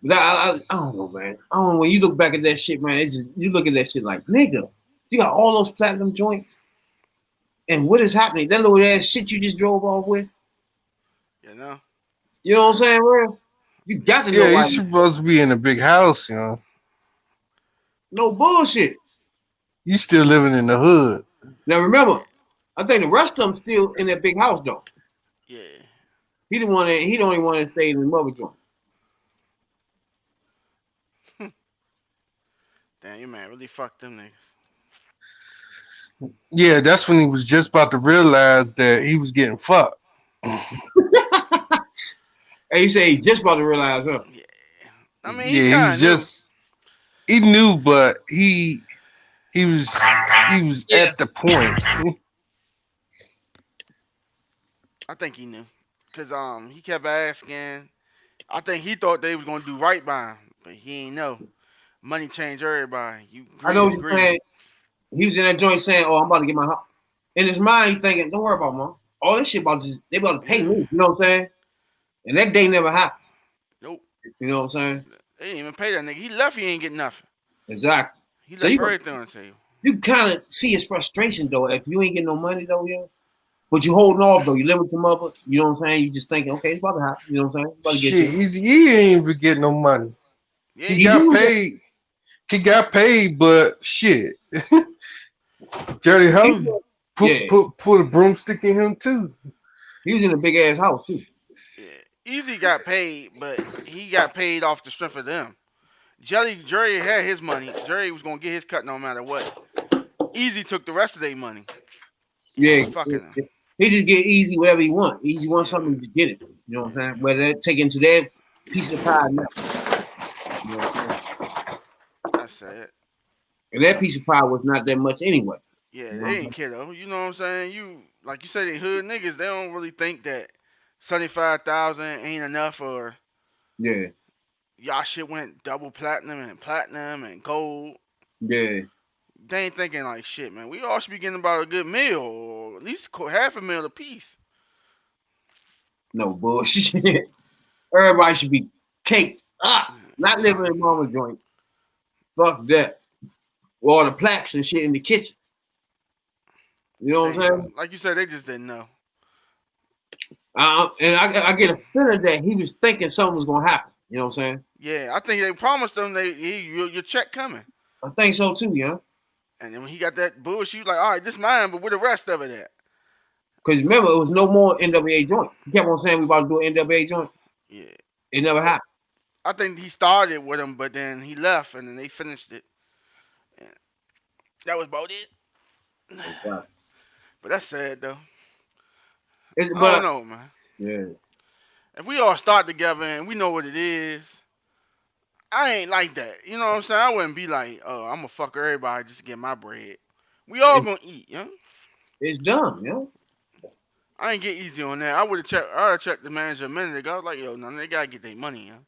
But I don't know, man. I don't know. When you look back at that shit, man, it's just, you look at that shit like, nigga, you got all those platinum joints, and what is happening? That little ass shit you just drove off with. You know? You know what I'm saying, bro? You got to know. Yeah, why he's supposed to be in a big house, you know. No bullshit. You still living in the hood. Now remember, I think the rest of them still in that big house though. Yeah. He the one that he the only one that stayed in the mother joint. Damn, you man really fucked them niggas. Yeah, that's when he was just about to realize that he was getting fucked. Hey, you say he just about to realize, huh? Yeah. I mean, Yeah, he knew, but he was at the point. I think he knew. Cause he kept asking. I think he thought they was gonna do right by him, but he ain't know. Money change everybody. I know what you're saying. He was in that joint saying, "Oh, I'm about to get my house." In his mind, he thinking, "Don't worry about mom. All this shit about just they about to pay me." You know what I'm saying? And that day never happened. Nope. You know what I'm saying? They didn't even pay that nigga. He left. He ain't get nothing. Exactly. He So left you- everything on the table. You kind of see his frustration though. If you ain't getting no money though, yeah. But you holding off though. You live with your mother. You know what I'm saying? You just thinking, okay, it's about to happen. You know what I'm saying? It's about to get Shit, you. he ain't even getting no money. Yeah, He got paid. He got paid, but shit. Jerry Heller put a broomstick in him too. He was in a big ass house too. Easy got paid, but he got paid off the strength of them. Jerry had his money. Jerry was gonna get his cut no matter what. Easy took the rest of their money. Yeah, Fucking him. he just get easy whatever he want. Easy wants something, he just get it. You know what I'm saying? Whether that take him to that piece of pie, now. You know what I'm saying? That's sad. And that piece of pie was not that much anyway. Yeah, You know? they ain't care though. You know what I'm saying? You like you said, they hood niggas. They don't really think that 75,000 ain't enough, or Yeah, y'all shit went double platinum and gold. yeah. They ain't thinking like shit, man. We all should be getting about a good meal, or at least half a meal apiece. No bullshit. Everybody should be caked up, not living in mama joint. Fuck that. All the plaques and shit in the kitchen. You know what I'm saying? Like you said, they just didn't know. And I get a feeling that he was thinking something was gonna happen. You know what I'm saying? Yeah, I think they promised them your check coming. I think so too, yeah. And then when he got that bullshit, he was like, all right, this mine, but where the rest of it at? Because remember, it was no more NWA joint. He kept on saying we about to do an NWA joint. Yeah. It never happened. I think he started with him, but then he left, and then they finished it. And that was about it. Exactly. But that's sad though. I don't know, man. Yeah. If we all start together and we know what it is, I ain't like that. You know what I'm saying? I wouldn't be like, oh, I'm gonna fuck everybody just to get my bread. We all gonna eat, you know? It's dumb, you know? I ain't get easy on that. I would have checked the manager a minute ago. I was like, yo, no, they gotta get their money, you know?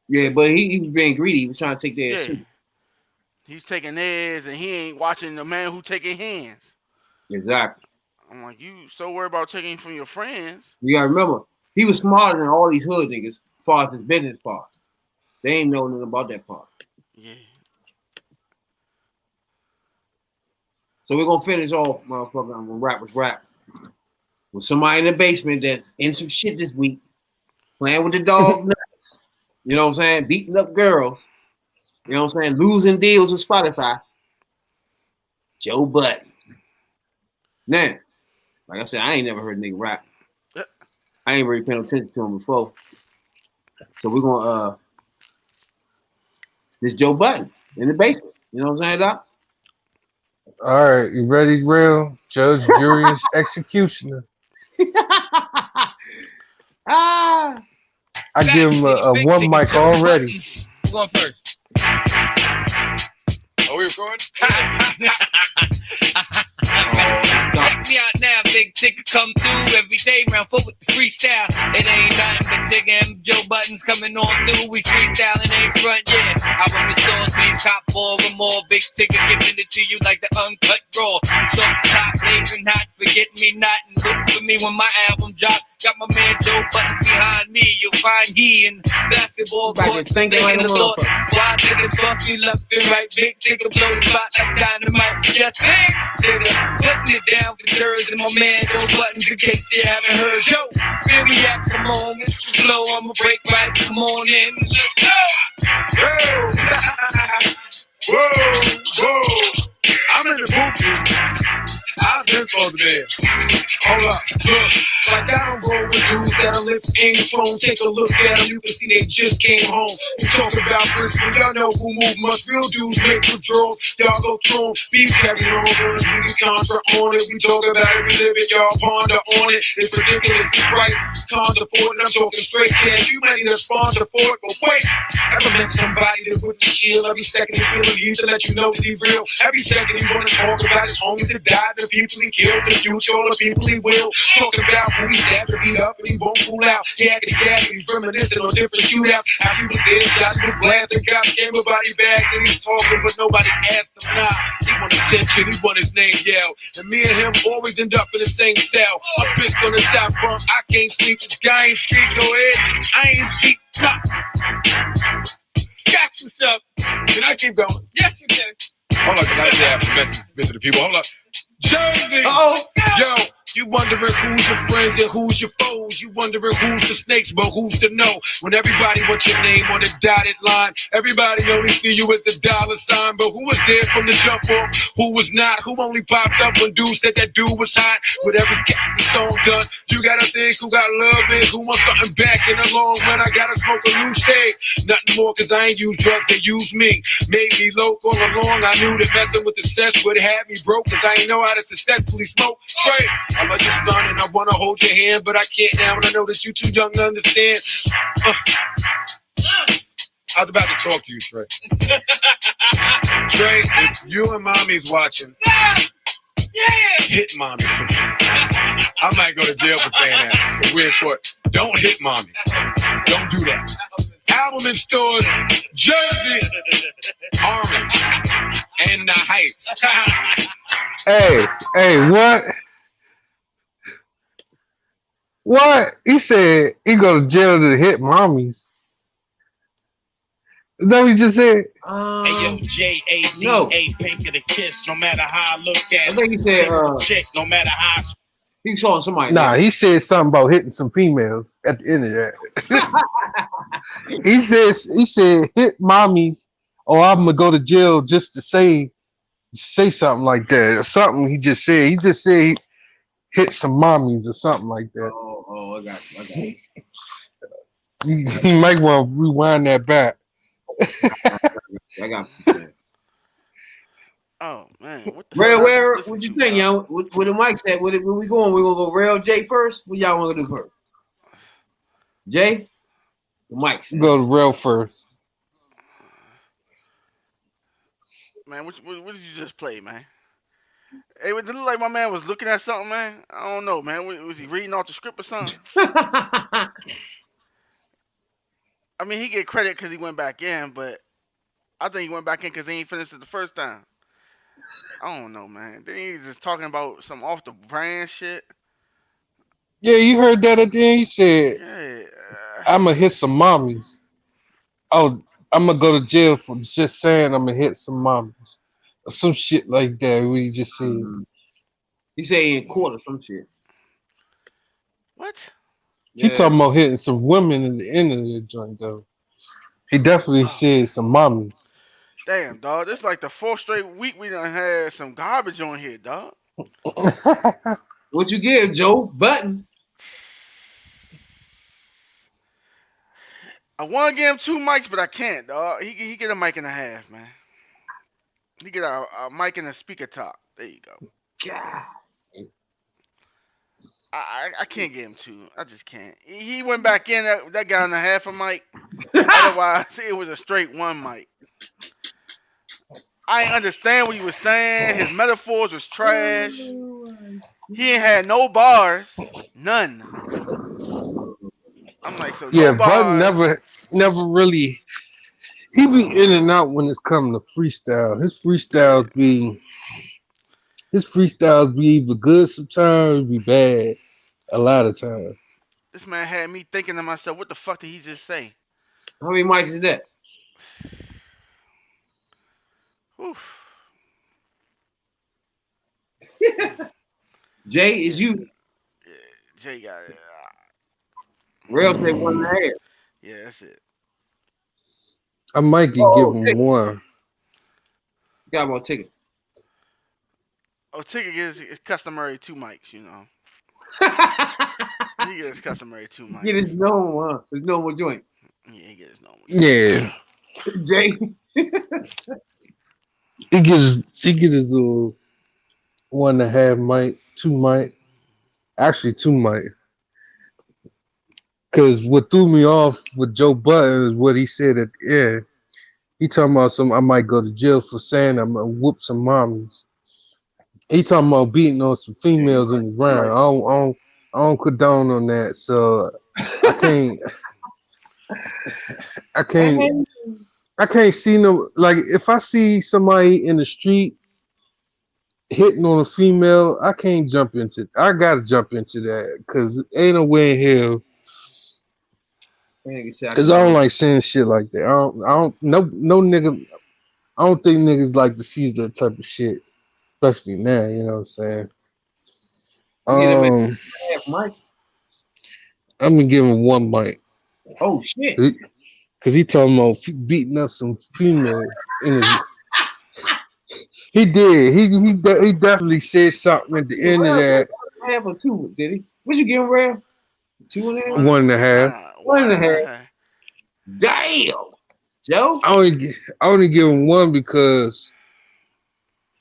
Yeah, but he was being greedy. He was trying to take their Yeah. shit. He's taking theirs and he ain't watching the man who taking hands. Exactly. I'm like, you so worried about taking from your friends. You gotta remember, he was smarter than all these hood niggas as far as his business part. They ain't know nothing about that part. Yeah. So we're gonna finish off, motherfucker. I'm gonna rap with somebody in the basement that's in some shit this week, playing with the dog nuts. You know what I'm saying? Beating up girls. You know what I'm saying? Losing deals with Spotify. Joe Budden. Now, like I said, I ain't never heard a nigga rap. I ain't really paying attention to him before. So we're gonna this Joe Budden in the basement. You know what I'm saying, Doc? All right, you ready, real? Judge, jury, and executioner. I give him a one mic already. Who's going first? Are we recording? Check me out now, big ticket come through every day, round foot with the freestyle. It ain't nothing but Tigger and Joe Buttons coming on through. We freestyling ain't front, yeah. I run the stores, please cop 4 or more. Big ticket giving it to you like the uncut raw. It's on the top, blazing hot, forget me not, and look for me when my album drop. Got my man Joe Buttons behind me. You'll find he in basketball court, thinking like the thoughts. Why niggas bust me left and right? Big ticket blow the spot like dynamite. Yes, big ticket putting it down for Jersey. My man Joe Buttons, in case you haven't heard. Yo, here we at, come on, Mr. Flow, I'ma break right, come on in, let's go. Whoa. I'm in the booth. I've been over there. Hold up, look. Like I don't go with dudes that are lip in the phone. Take a look at them, you can see they just came home. We talk about Brisbane, y'all know who move much. Real dudes make withdrawals, y'all go through them. Beef carry on, we get contra on it. We talk about it, we live it, y'all ponder on it. It's ridiculous, the price, can't afford it. I'm talking straight cash, you may need a sponsor for it, but wait. Ever met somebody that wouldn't chill every second he feeling he to let you know that he real? Every second he wanna talk about his homies that died, the people he killed, the future, all the people he will. Talking about who he stabbed to beat up and he won't fool out. Yakety yakety, he's reminiscing on different shootouts. How he was there, shot with glass and cops came with body bags and he's talking, but nobody asked him now. He want attention, he want his name yelled. And me and him always end up in the same cell. I'm pissed on the top bunk, I can't sleep, this guy ain't speak no head. I ain't beat nothing. That's what's up. Can I keep going? Yes, you can. Hold on, can I have a message to the people? Hold on. Jersey! Yo, you wondering who's your friends and who's your foes. You wondering who's the snakes, but who's to know? When everybody wants your name on the dotted line, everybody only see you as a dollar sign. But who was there from the jump off? Who was not? Who only popped up when dude said that dude was hot? With every Captain song done, you gotta think who got love and who wants something back in the long run. I gotta smoke a new shade. Nothing more, cause I ain't use drugs, they use me. Made me local along. I knew that messing with the cess would have me broke, cause I ain't know how to successfully smoke straight. I love your son and I wanna hold your hand, but I can't now, and I know that you too young to understand. I was about to talk to you, Trey. Trey, if you and mommy's watching, hit mommy for me. I might go to jail for saying that, but we're in court. Don't hit mommy. Don't do that. Album in stores, Jersey, Orange, and the Heights. Hey, what? What? He said he go to jail to hit mommies. Is that what he just said? Hey yo, J-A-D-A, no. pink of the kiss, no matter how I look at I think he said chick, no matter how I he saw somebody. Nah, he said something about hitting some females at the end of that. he said hit mommies or I'm gonna go to jail just to say something like that or something. He just said hit some mommies or something like that. Oh, I got you. I got you. You might want to rewind that back. I got you. Oh man, what the Where, hell? where, what you think, y'all? Where the mic's at? Where we going? We gonna go Rail J first? What y'all want to do first? Jay? The mic's at. Go to Rail first. Man, what did you just play, man? Hey, it looked like my man was looking at something, man. I don't know, man. Was he reading off the script or something? I mean, he get credit because he went back in, but I think he went back in because he ain't finished it the first time. I don't know, man. Then he's just talking about some off the brand shit. Yeah, you heard that at the end. He said, Yeah. I'm going to hit some mommies. Oh, I'm going to go to jail for just saying I'm going to hit some mommies. Or some shit like that. We just said. He said he in court or some shit. What? He Yeah. talking about hitting some women in the end of the joint, though. He definitely said some mommies. Damn, dog. This is like the fourth straight week we done had some garbage on here, dog. What you give, Joe Button? I want to give him 2 mics, but I can't, dog. He get a mic and a half, man. He get a mic and a speaker top. There you go. God. I can't get him 2. I just can't. He went back in. That guy and a half a mic. Otherwise, it was a straight 1 mic. I ain't understand what he was saying. His metaphors was trash. He ain't had no bars. None. I'm like, so Yeah, no Button bars. never really. He be in and out when it's coming to freestyle. His freestyles be either good sometimes, be bad a lot of times. This man had me thinking to myself, what the fuck did he just say? How many mics is that? Oof. Jay, is you? Yeah, Jay got it. Rail said 1.5. Yeah, that's it. I might give him 1. Got one ticket. Oh, Tigger gets his customary 2 mics, you know. He gets his customary 2 mics. Get his normal, huh? His normal joint. Yeah, he gets his normal. Yeah. Jay. He get his little 1.5 mic, 2 mic. Actually 2 mic. Cause what threw me off with Joe Button is what he said at the end. He talking about I might go to jail for saying I'm gonna whoop some mommies. He talking about beating on some females in his round. I don't condone on that, so I can't see no, like, if I see somebody in the street hitting on a female, I can't jump into. I gotta jump into that because ain't no way in hell. Cause I don't like seeing shit like that. No nigga. I don't think niggas like to see that type of shit, especially now. You know what I'm saying? I'm gonna give him 1 mic. Oh shit! Cause he talking about beating up some females in his. He did. He definitely said something at the end of that. 1.5 or 2, did he? What you give him, Rail? 2.5? 1.5. 1.5. Damn, Joe. I only give him 1 because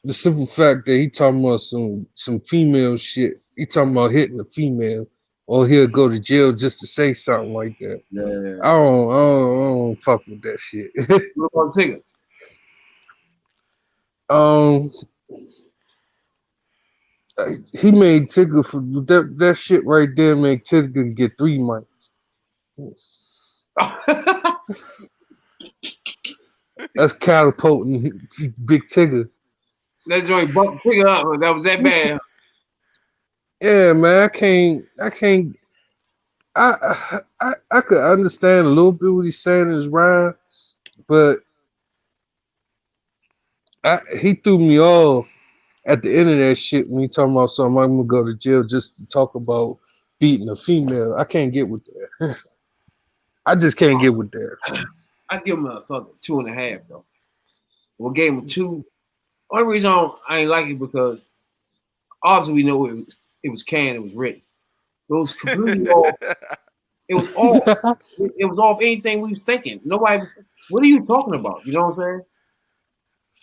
the simple fact that he talking about some female shit. He talking about hitting a female, or he'll go to jail just to say something like that. Yeah. I don't fuck with that shit. What about Tigger? He made Tigger for that shit right there. Make Tigger get 3 mics. That's catapulting Big Tigger. That joint bumped Tigger up. That was that bad. Yeah, man. I could understand a little bit what he's saying in his rhyme, but he threw me off at the end of that shit when he talking about something. I'm gonna go to jail just to talk about beating a female. I can't get with that. I just can't get with that. I give him a fucking 2.5 though. We gave him 2. Only reason I ain't like it because obviously we know it was canned, it was written. It was completely off. It was off. It was off anything we was thinking. Nobody. What are you talking about? You know what I'm saying?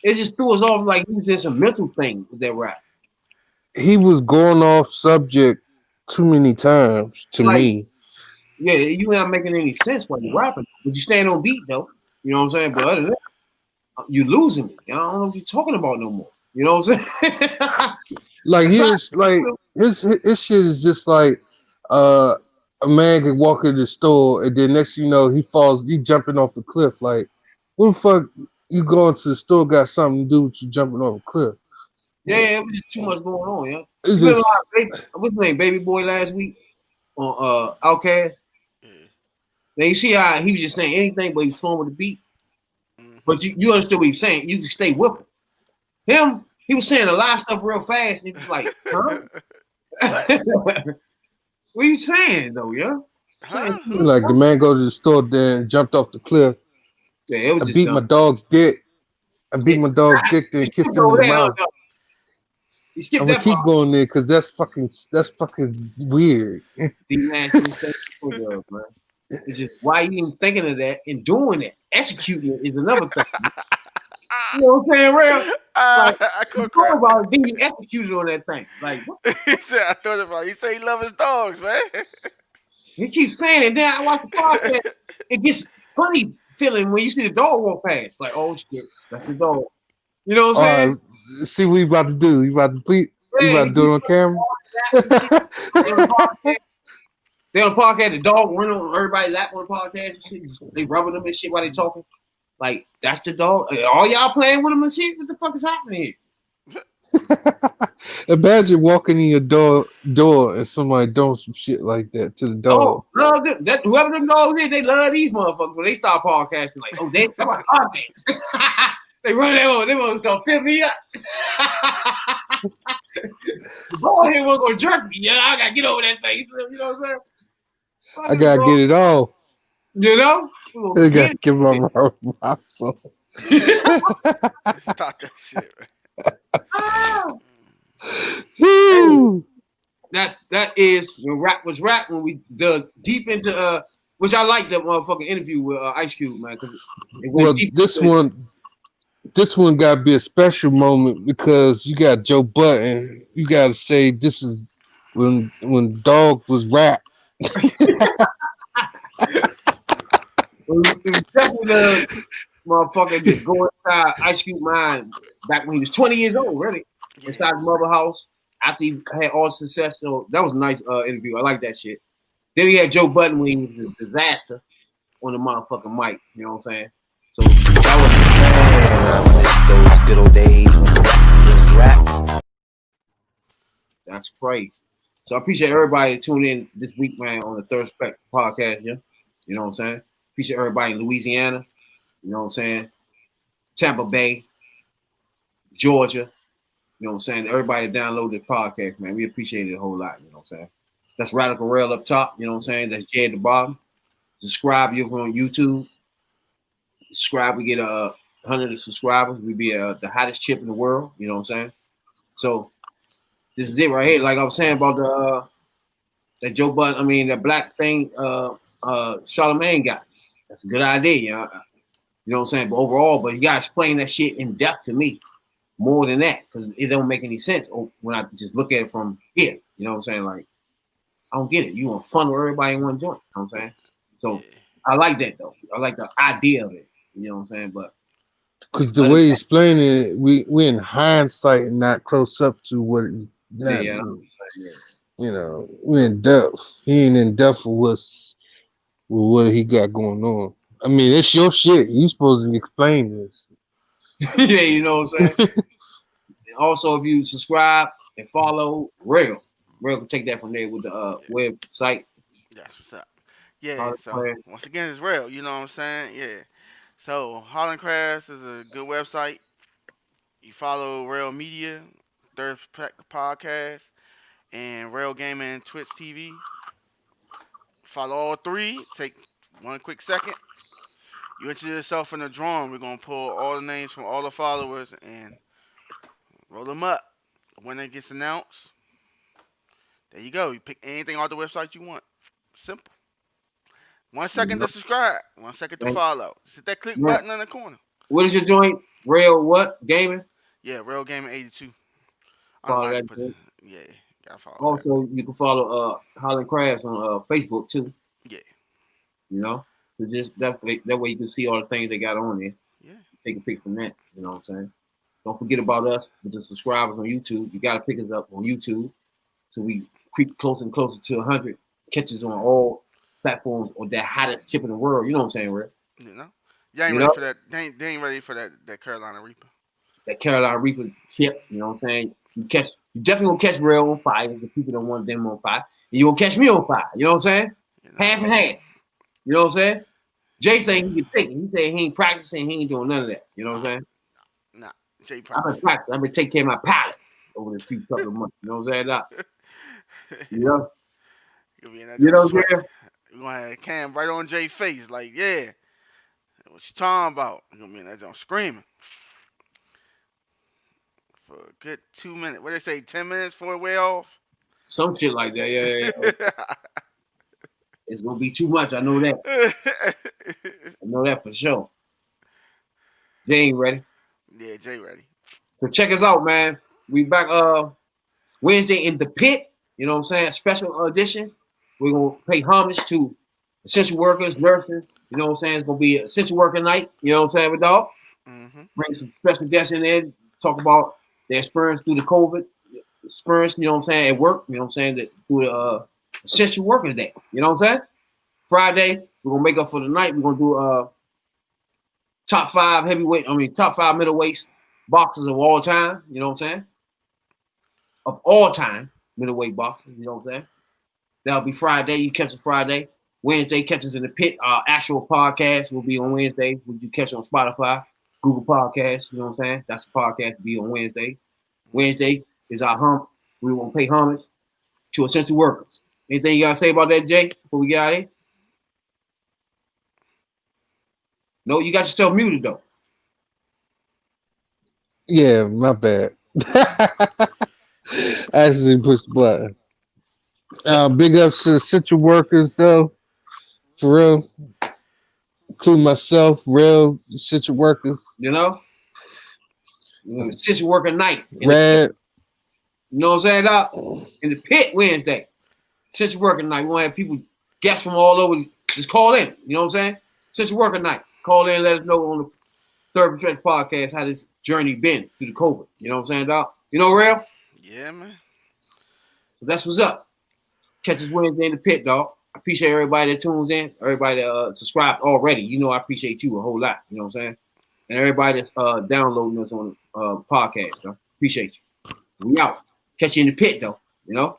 It just threw us off like it was just a mental thing with that rap. He was going off subject too many times to Like, me. Yeah, you not making any sense while you're rapping, but you stand on beat though. You know what I'm saying? But other than that, you losing me. I don't know what you're talking about no more. You know what I'm saying? Like his shit is just like a man can walk in the store and then next thing you know he jumping off the cliff. Like, what the fuck you going to the store got something to do with you jumping off a cliff? Yeah, it was just too much going on, yeah. It's You remember just- what's his name, Baby Boy last week on Outkast? Now you see how he was just saying anything but he was flowing with the beat. But you understood what he was saying. You can stay with him. He was saying a lot of stuff real fast, and he was like, huh? What are you saying though, yeah? Like the man goes to the store then jumped off the cliff. Yeah, it was I just beat dumb. my dog's dick. I beat my dog's dick then kissed him in the mouth. You skipped I'm gonna that keep part. going there because that's fucking weird. It's just why you even thinking of that and doing it, executing it is another thing. You know what I'm saying, real? Like, you thought about it, then you executed on that thing. Like, what? He said, I thought about it. He said he love his dogs, man. He keeps saying it. Then I watch the podcast. It gets funny feeling when you see the dog walk past. Like, oh shit, that's the dog. You know what I'm saying? See what you about to do. You about to do it on camera? They on the podcast, the dog run on everybody lap on the podcast and shit. They rubbing them and shit while they talking. Like, that's the dog. All y'all playing with them and shit? What the fuck is happening here? Imagine walking in your door and somebody doing some shit like that to the dog. Oh, love them. Whoever them dogs is, they love these motherfuckers when they start podcasting. Like, oh, they come on podcast. They run that over. They want to fill me up. The ball here was gonna jerk me. Yeah, I gotta get over that face. You know what I'm saying? I gotta get it off. You know? I gotta give my phone. Stop that shit, man. That is when rap was rap, when we dug deep into which I like that motherfucking interview with Ice Cube, man. Well, this one gotta be a special moment because you got Joe Budden. You gotta say this is when Dog was rap. It was definitely the motherfucker just go inside Ice Cube mind back when he was 20 years old, really. Inside his mother house after he had all success. So that was a nice interview. I like that shit. Then we had Joe Budden when he was a disaster on the motherfucking mic. You know what I'm saying? So that those good old days when it was rap. That's crazy. So I appreciate everybody that tuned in this week, man, on the Third Spectrum podcast. Yeah, you know what I'm saying. Appreciate everybody in Louisiana. You know what I'm saying. Tampa Bay, Georgia. You know what I'm saying. Everybody that download the podcast, man. We appreciate it a whole lot. You know what I'm saying. That's Radical Rail up top. You know what I'm saying. That's Jay at the bottom. Subscribe if you're on YouTube. Subscribe. We get 100 subscribers. We be the hottest chip in the world. You know what I'm saying. So this is it right here. Like I was saying about that Joe Budden. I mean that black thing. Charlemagne got. That's a good idea. You know what I'm saying. But overall, you gotta explain that shit in depth to me more than that because it don't make any sense when I just look at it from here. You know what I'm saying. Like I don't get it. You want to funnel everybody in one joint. You know what I'm saying. So I like that though. I like the idea of it. You know what I'm saying. But because the way you explain it, we in hindsight and not close up to what it. Yeah. You know, we're in depth. He ain't in depth with what he got going on. I mean, it's your shit. You supposed to explain this. Yeah, you know what I'm saying. Also, if you subscribe and follow Rail can take that from there with the website. That's what's up. Yeah. So once again, it's Rail. You know what I'm saying? Yeah. So Holland Crafts is a good website. You follow Rail Media, Third Spectrum Podcast, and Rail Gaming Twitch TV. Follow all three. Take one quick second. You enter yourself in the drawing. We're gonna pull all the names from all the followers and roll them up. When it gets announced, There you go. You pick anything off the website you want. Simple. 1 second to subscribe. 1 second to follow. Hit that click button in the corner. What is your joint? Rail what? Gaming? Yeah, Rail Gaming 82. Follow that. Yeah, gotta follow also, you can follow Holland Crafts on Facebook too. Yeah. You know? So just that way you can see all the things they got on there. Yeah. Take a pic from that. You know what I'm saying? Don't forget about us with the subscribers on YouTube. You gotta pick us up on YouTube. So we creep closer and closer to 100 catches on all platforms or that hottest chip in the world. You know what I'm saying, Rick? You know? You ain't ready for that. They ain't ready for that Carolina Reaper. That Carolina Reaper chip, you know what I'm saying? You definitely gonna catch Rail on fire if the people don't want them on fire. And you gonna catch me on fire. You know what I'm saying? Half and half. You know what I'm saying? Jay saying he can take it. He said he ain't practicing, he ain't doing none of that. You know what I'm saying? Nah, Jay I've been practicing. I've been taking care of my palate over the few couple of months. You know what I'm saying? You know? You know, We're gonna have Cam right on Jay's face, like, yeah. What you talking about? You're gonna be in that joint screaming. For a good 2 minutes. What they say, 10 minutes before it wear off? Some shit like that, yeah. It's gonna be too much. I know that. I know that for sure. Jay ain't ready. Yeah, Jay ready. So check us out, man. We back Wednesday in the pit. You know what I'm saying? Special edition. We're gonna pay homage to essential workers, nurses. You know what I'm saying? It's gonna be an essential worker night. You know what I'm saying, with dog? Bring some special guests in there. Talk about their experience through the COVID experience. You know what I'm saying? At work. You know what I'm saying? Through the essential workers day. You know what I'm saying? Friday, we're gonna make up for the night. We're gonna do top 5 middleweight boxers of all time. You know what I'm saying? Of all time middleweight boxers. You know what I'm saying? That'll be Friday. You catch us Friday. Wednesday, catch us in the pit. Our actual podcast will be on Wednesday. You catch it on Spotify, Google Podcasts. You know what I'm saying? That's the podcast to be on Wednesday. Wednesday is our hump. We want to pay homage to essential workers. Anything you gotta say about that, Jay, before we get out of here? No, you got yourself muted though. Yeah, my bad. I actually pushed the button. Big ups to essential workers though. For real. Including myself, real essential workers. You know? Essential worker night. Red. You know what I'm saying, Doc? In the pit Wednesday. Essential worker night. We want to have people, guests from all over. Just call in. You know what I'm saying? Essential worker night. Call in, let us know on the Third Perspective Podcast how this journey been through the COVID. You know what I'm saying, Doc? You know, Real? Yeah, man. So that's what's up. Catch us Wednesday in the pit, dog. I appreciate everybody that tunes in, everybody that subscribed already. You know I appreciate you a whole lot. You know what I'm saying? And everybody that's downloading us on podcast, dog. Appreciate you. We out. Catch you in the pit, though. You know?